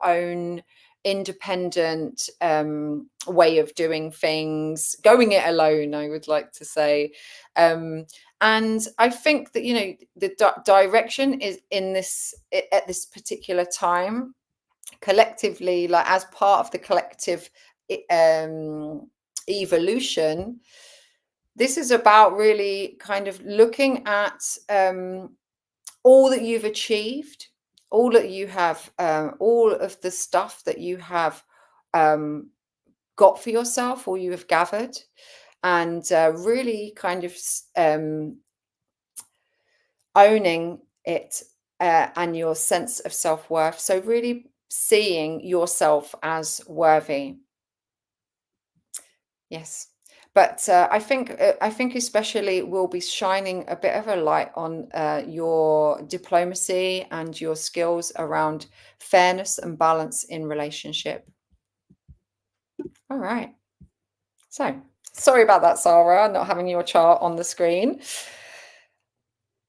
own independent way of doing things, going it alone, I would like to say. And I think that, you know, the direction is in this at this particular time, collectively, like as part of the collective evolution, this is about really kind of looking at all that you've achieved, all that you have, all of the stuff that you have got for yourself or you have gathered, and really kind of owning it and your sense of self-worth. So really seeing yourself as worthy. Yes. But I think especially we'll be shining a bit of a light on your diplomacy and your skills around fairness and balance in relationship. All right. So sorry about that, Sarah, not having your chart on the screen.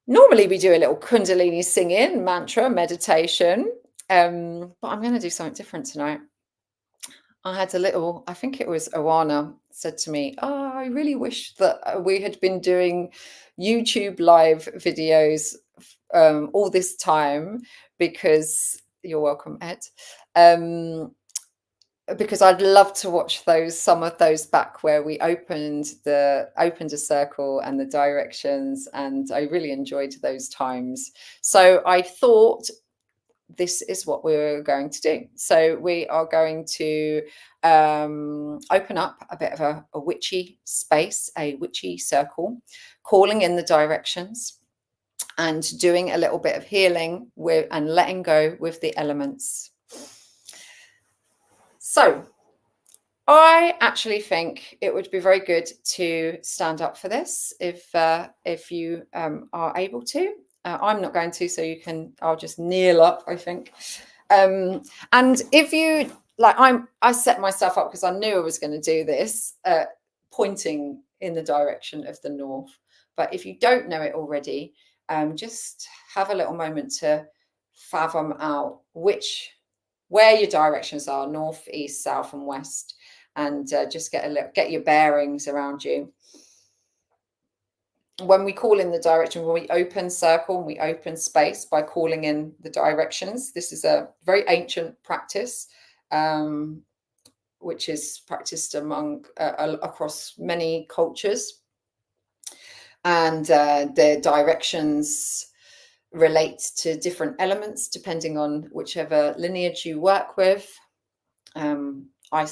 Normally we do a little Kundalini singing, mantra, meditation, but I'm going to do something different tonight. I had a little, I think it was Oana said to me, oh, I really wish that we had been doing YouTube live videos all this time, because you're welcome, Ed. Because I'd love to watch some of those back where we opened a circle and the directions, and I really enjoyed those times. So I thought this is what we're going to do. So we are going to open up a bit of a witchy space, a witchy circle, calling in the directions and doing a little bit of healing and letting go with the elements. So I actually think it would be very good to stand up for this if you are able to. I'm not going to, so I'll just kneel up, I think. And if you like, I set myself up because I knew I was going to do this, pointing in the direction of the north. But if you don't know it already, just have a little moment to fathom out where your directions are: north, east, south, and west, and just get your bearings around you. when we call in the direction, when we open circle and we open space by calling in the directions, this is a very ancient practice, which is practiced among across many cultures, and the directions relate to different elements depending on whichever lineage you work with. I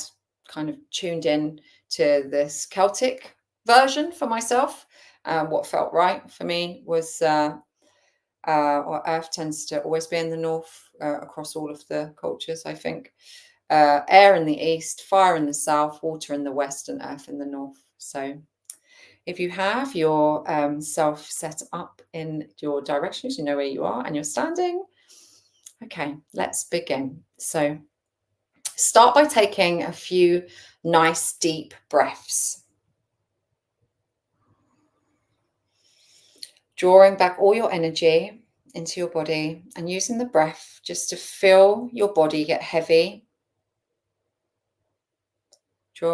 kind of tuned in to this Celtic version for myself. What felt right for me was earth tends to always be in the north across all of the cultures, I think. Air in the east, fire in the south, water in the west, and earth in the north. So if you have your self set up in your directions, you know where you are and you're standing. Okay, let's begin. So start by taking a few nice deep breaths. Drawing back all your energy into your body and using the breath just to feel your body get heavy.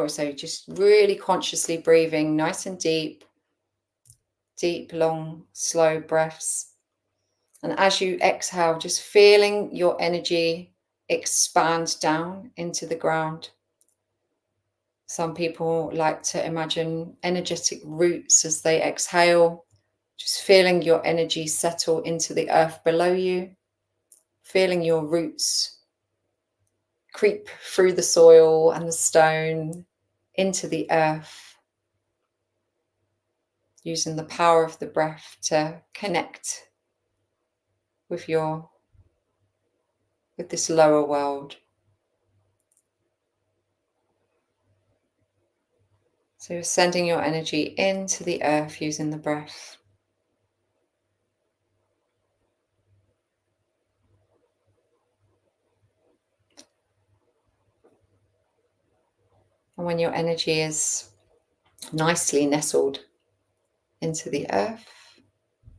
So just really consciously breathing nice and deep, long, slow breaths. And as you exhale, just feeling your energy expand down into the ground. Some people like to imagine energetic roots as they exhale, just feeling your energy settle into the earth below you, feeling your roots creep through the soil and the stone into the earth, using the power of the breath to connect with this lower world. So you're sending your energy into the earth using the breath. And when your energy is nicely nestled into the earth,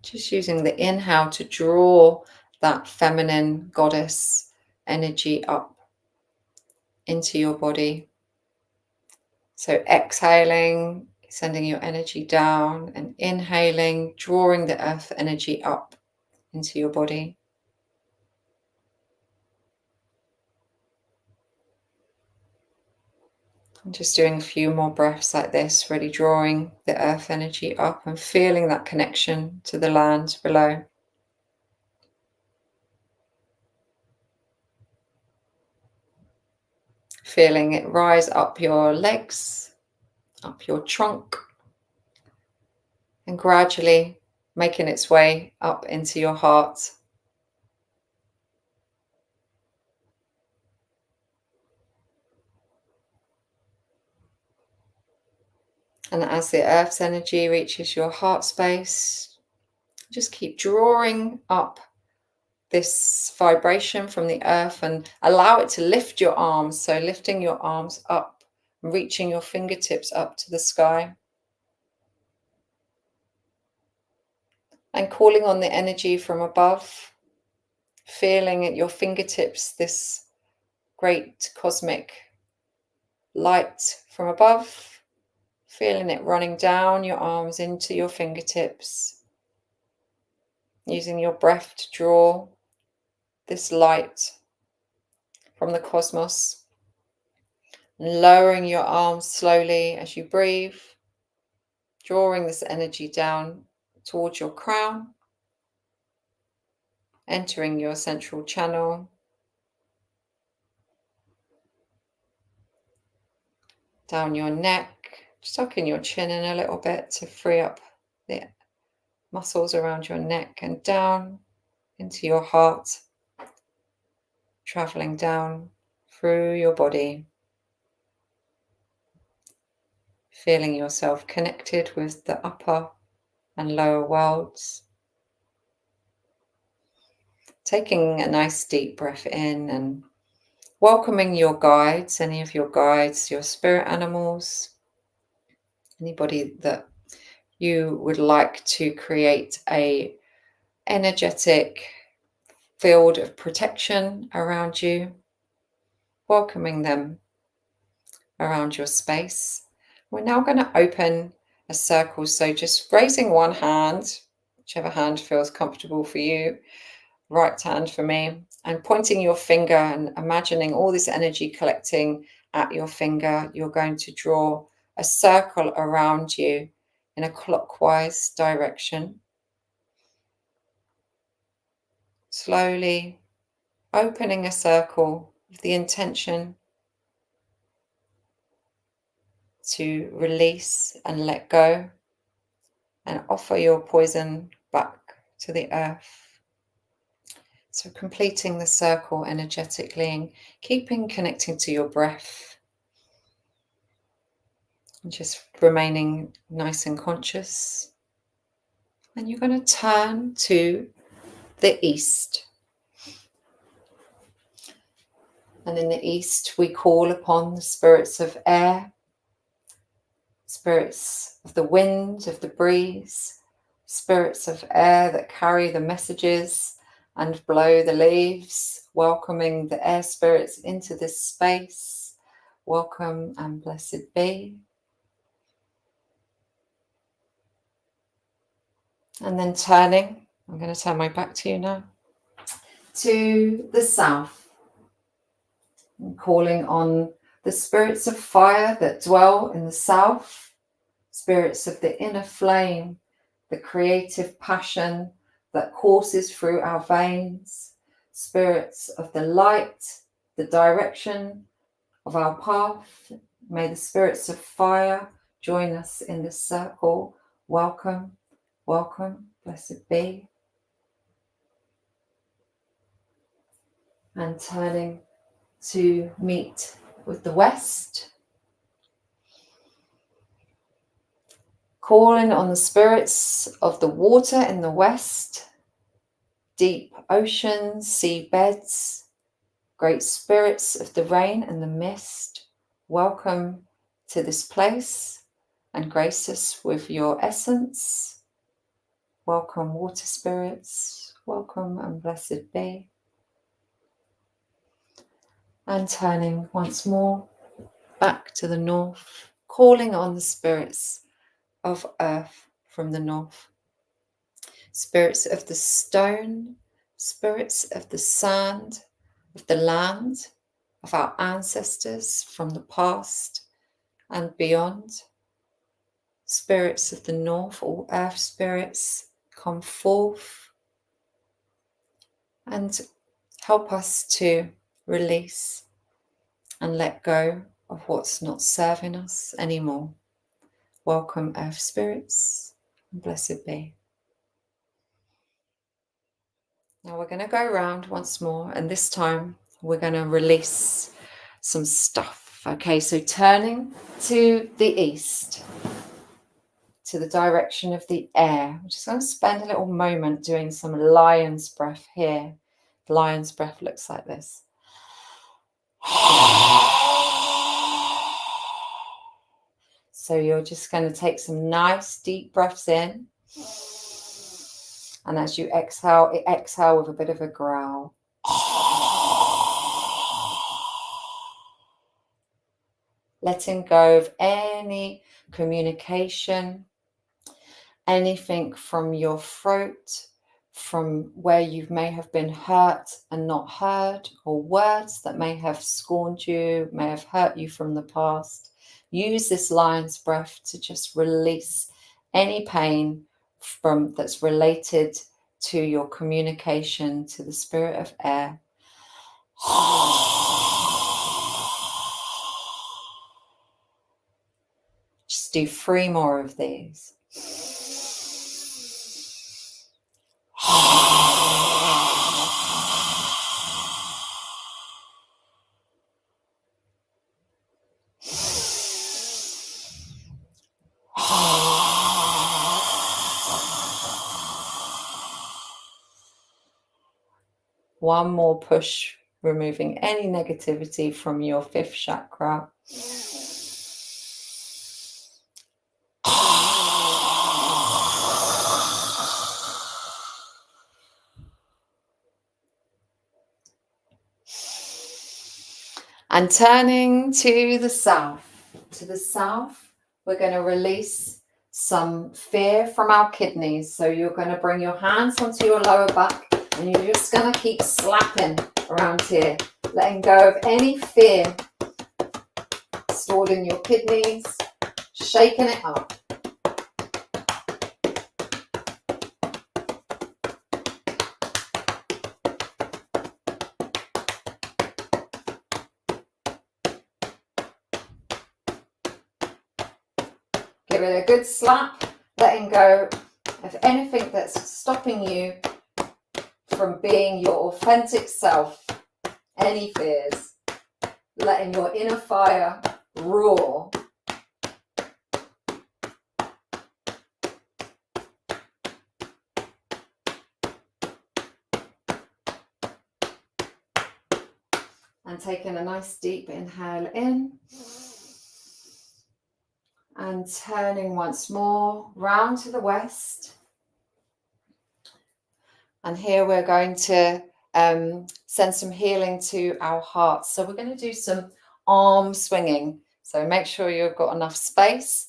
just using the inhale to draw that feminine goddess energy up into your body. So exhaling, sending your energy down, and inhaling, drawing the earth energy up into your body. And just doing a few more breaths like this, really drawing the earth energy up and feeling that connection to the land below. Feeling it rise up your legs, up your trunk, and gradually making its way up into your heart. And as the earth's energy reaches your heart space, just keep drawing up this vibration from the earth and allow it to lift your arms. So lifting your arms up, reaching your fingertips up to the sky. And calling on the energy from above, feeling at your fingertips this great cosmic light from above. Feeling it running down your arms into your fingertips. Using your breath to draw this light from the cosmos. And lowering your arms slowly as you breathe. Drawing this energy down towards your crown. Entering your central channel. Down your neck. Tucking your chin in a little bit to free up the muscles around your neck, and down into your heart, traveling down through your body, feeling yourself connected with the upper and lower worlds. Taking a nice deep breath in and welcoming your guides, any of your guides, your spirit animals, anybody that you would like to create a energetic field of protection around you, welcoming them around your space. We're now going to open a circle. So just raising one hand, whichever hand feels comfortable for you, right hand for me, and pointing your finger and imagining all this energy collecting at your finger. You're going to draw a circle around you in a clockwise direction. Slowly opening a circle with the intention to release and let go and offer your poison back to the earth. So completing the circle energetically and keeping connecting to your breath. And just remaining nice and conscious. And you're going to turn to the east. And in the east, we call upon the spirits of air, spirits of the wind, of the breeze, spirits of air that carry the messages and blow the leaves, welcoming the air spirits into this space. Welcome and blessed be. And then turning, I'm going to turn my back to you now, to the south, and calling on the spirits of fire that dwell in the south, spirits of the inner flame, the creative passion that courses through our veins, spirits of the light, the direction of our path. May the spirits of fire join us in this circle. Welcome, welcome, blessed be. And turning to meet with the west, calling on the spirits of the water in the west, deep oceans, sea beds, great spirits of the rain and the mist. Welcome to this place and grace us with your essence. Welcome, water spirits. Welcome and blessed be. And turning once more back to the north, calling on the spirits of earth from the north. Spirits of the stone, spirits of the sand, of the land, of our ancestors from the past and beyond. Spirits of the north, all earth spirits, come forth and help us to release and let go of what's not serving us anymore. Welcome, earth spirits, and blessed be. Now we're going to go around once more, and this time we're going to release some stuff. Okay, so turning to the east, to the direction of the air. I'm just going to spend a little moment doing some lion's breath here. Lion's breath looks like this. So you're just going to take some nice deep breaths in. And as you exhale with a bit of a growl. Letting go of any communication, anything from your throat, from where you may have been hurt and not heard, or words that may have scorned you, may have hurt you from the past. Use this lion's breath to just release any pain that's related to your communication to the spirit of air. Just do 3 more of these. One more push, removing any negativity from your 5th chakra. And turning to the south. To the south, we're going to release some fear from our kidneys. So you're going to bring your hands onto your lower back and you're just going to keep slapping around here, letting go of any fear stored in your kidneys, shaking it up. Give it a good slap, letting go of anything that's stopping you from being your authentic self, any fears, letting your inner fire roar. And taking a nice deep inhale in. And turning once more round to the west. And here we're going to send some healing to our hearts. So we're going to do some arm swinging. So make sure you've got enough space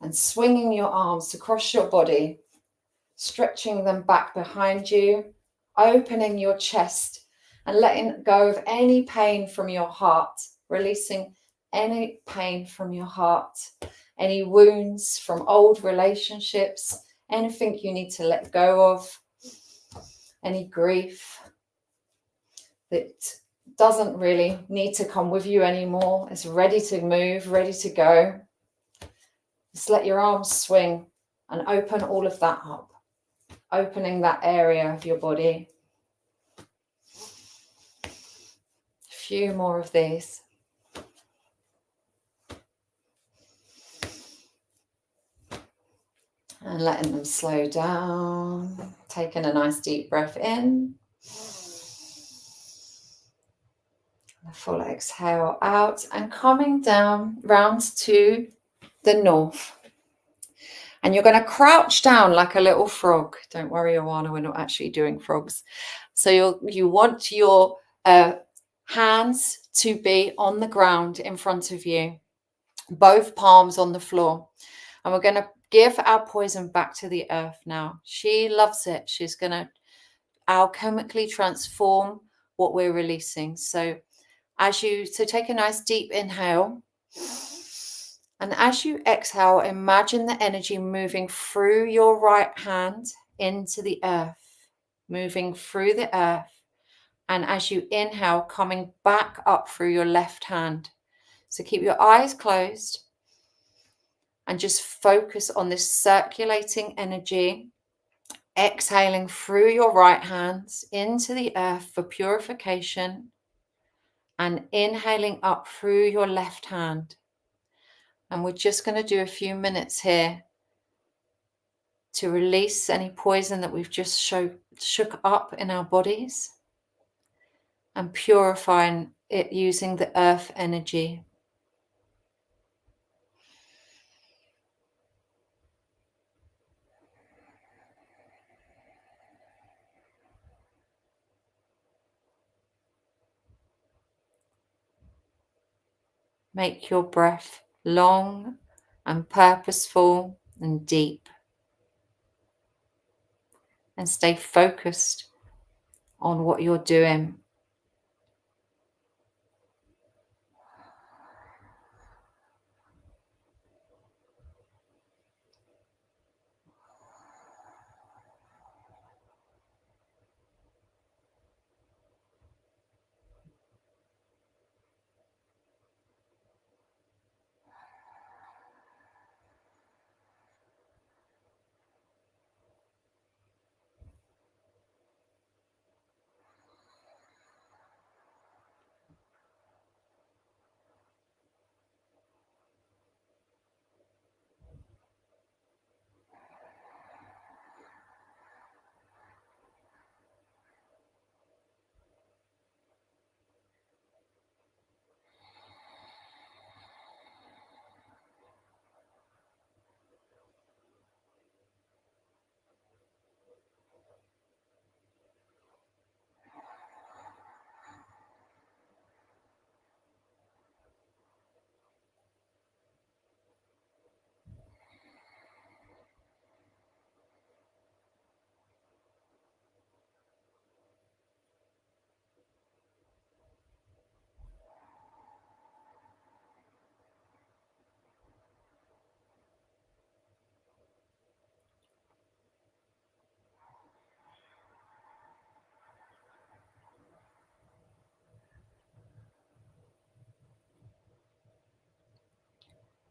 and swinging your arms across your body, stretching them back behind you, opening your chest and letting go of any pain from your heart, releasing any pain from your heart. Any wounds from old relationships, anything you need to let go of, any grief that doesn't really need to come with you anymore. It's ready to move, ready to go. Just let your arms swing and open all of that up, opening that area of your body. A few more of these. And letting them slow down, taking a nice deep breath in. A full exhale out and coming down round to the north. And you're going to crouch down like a little frog. Don't worry, Oana, we're not actually doing frogs. So you want your hands to be on the ground in front of you, both palms on the floor. And we're going to give our poison back to the earth now. She loves it. She's going to alchemically transform what we're releasing. So take a nice deep inhale. And as you exhale, imagine the energy moving through your right hand into the earth, moving through the earth. And as you inhale, coming back up through your left hand. So keep your eyes closed. And just focus on this circulating energy, exhaling through your right hands into the earth for purification and inhaling up through your left hand. And we're just going to do a few minutes here to release any poison that we've just shook up in our bodies and purifying it using the earth energy. Make your breath long and purposeful and deep. And stay focused on what you're doing.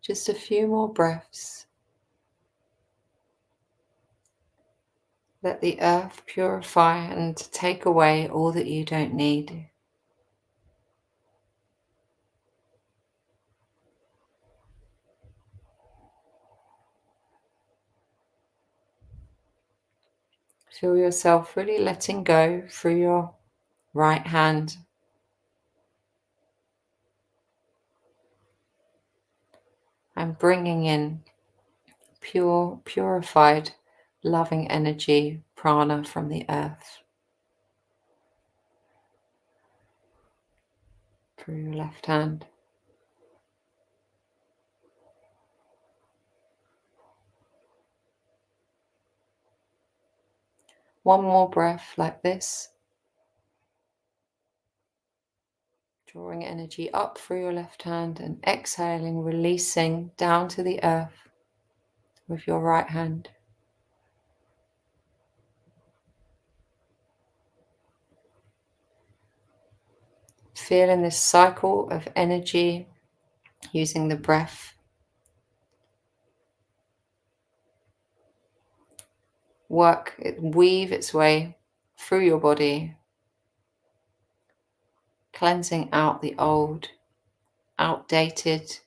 Just a few more breaths. Let the earth purify and take away all that you don't need. Feel yourself really letting go through your right hand. And bringing in pure, purified, loving energy, prana from the earth. Through your left hand. One more breath like this. Drawing energy up through your left hand and exhaling, releasing down to the earth with your right hand. Feeling this cycle of energy using the breath. Weave its way through your body, cleansing out the old, outdated,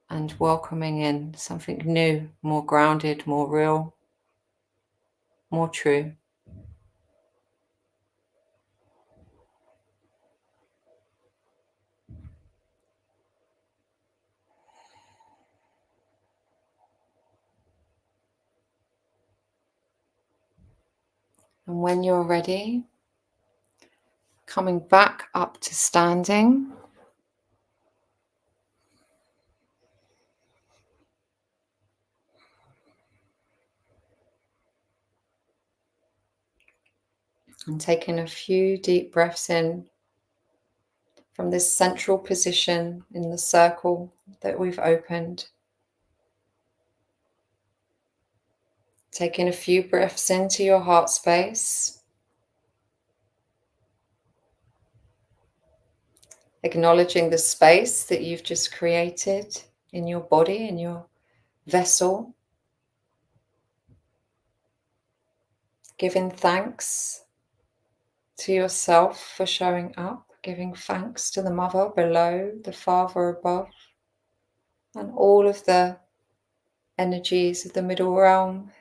and welcoming in something new, more grounded, more real, more true. And when you're ready, coming back up to standing. And taking a few deep breaths in from this central position in the circle that we've opened. Taking a few breaths into your heart space. Acknowledging the space that you've just created in your body, in your vessel. Giving thanks to yourself for showing up. Giving thanks to the mother below, the father above, and all of the energies of the middle realm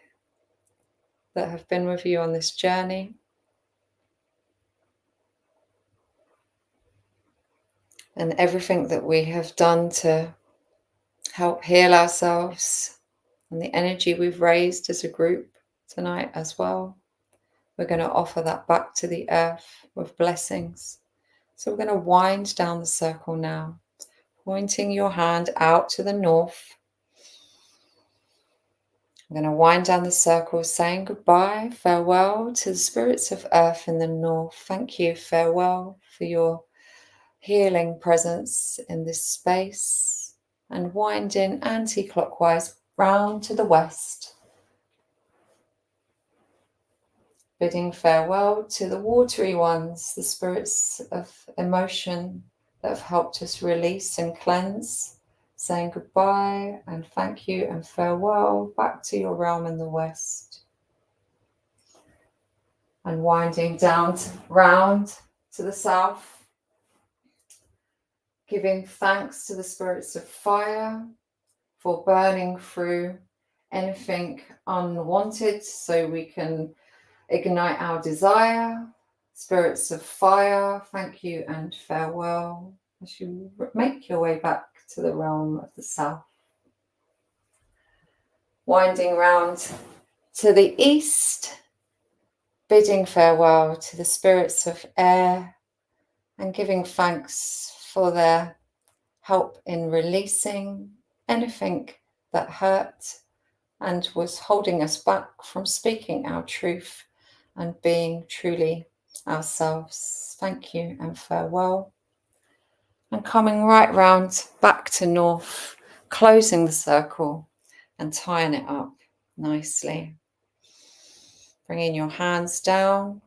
that have been with you on this journey. And everything that we have done to help heal ourselves, and the energy we've raised as a group tonight as well. We're going to offer that back to the earth with blessings. So we're going to wind down the circle now, pointing your hand out to the north. I'm going to wind down the circle, saying goodbye, farewell to the spirits of earth in the north. Thank you, farewell for your healing presence in this space, and winding anti-clockwise round to the west, bidding farewell to the watery ones, the spirits of emotion that have helped us release and cleanse, saying goodbye and thank you and farewell back to your realm in the west, and winding down round to the south, giving thanks to the spirits of fire for burning through anything unwanted so we can ignite our desire. Spirits of fire, thank you and farewell as you make your way back to the realm of the south. Winding round to the east, bidding farewell to the spirits of air and giving thanks for their help in releasing anything that hurt and was holding us back from speaking our truth and being truly ourselves. Thank you and farewell. And coming right round back to north, closing the circle and tying it up nicely. Bringing your hands down,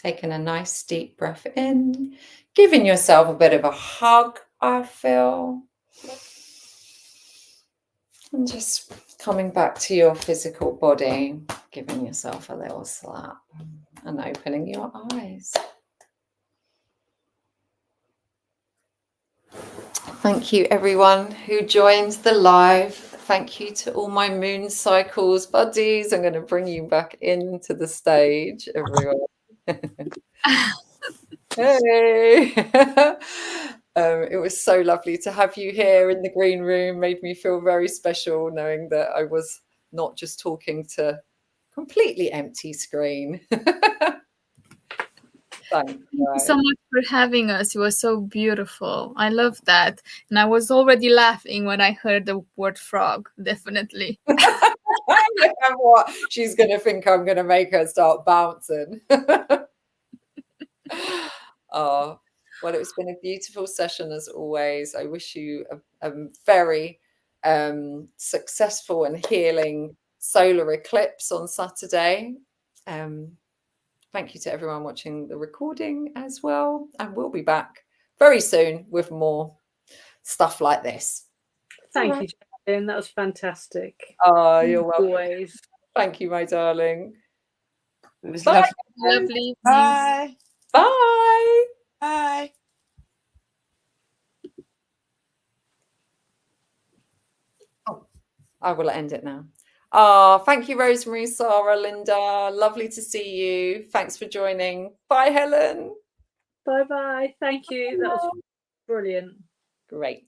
Taking a nice deep breath in, giving yourself a bit of a hug, I feel. And just coming back to your physical body, giving yourself a little slap and opening your eyes. Thank you, everyone who joined the live. Thank you to all my Moon Cycles buddies. I'm going to bring you back into the stage, everyone. Hey! It was so lovely to have you here in the green room. Made me feel very special knowing that I was not just talking to completely empty screen. Thank you so much for having us. It was so beautiful. I love that. And I was already laughing when I heard the word frog, definitely. You know what? She's going to think I'm going to make her start bouncing. Oh, well, it's been a beautiful session as always. I wish you a very successful and healing solar eclipse on Saturday. Thank you to everyone watching the recording as well. And we'll be back very soon with more stuff like this. Thank you, Jacqueline. That was fantastic. Oh, you're welcome. Always. Thank you, my darling. It was Bye. Lovely. Bye. Bye. Bye. Oh, I will end it now. Oh, thank you, Rosemary, Sarah, Linda. Lovely to see you. Thanks for joining. Bye, Helen. Bye-bye. Thank you. That was brilliant. Great.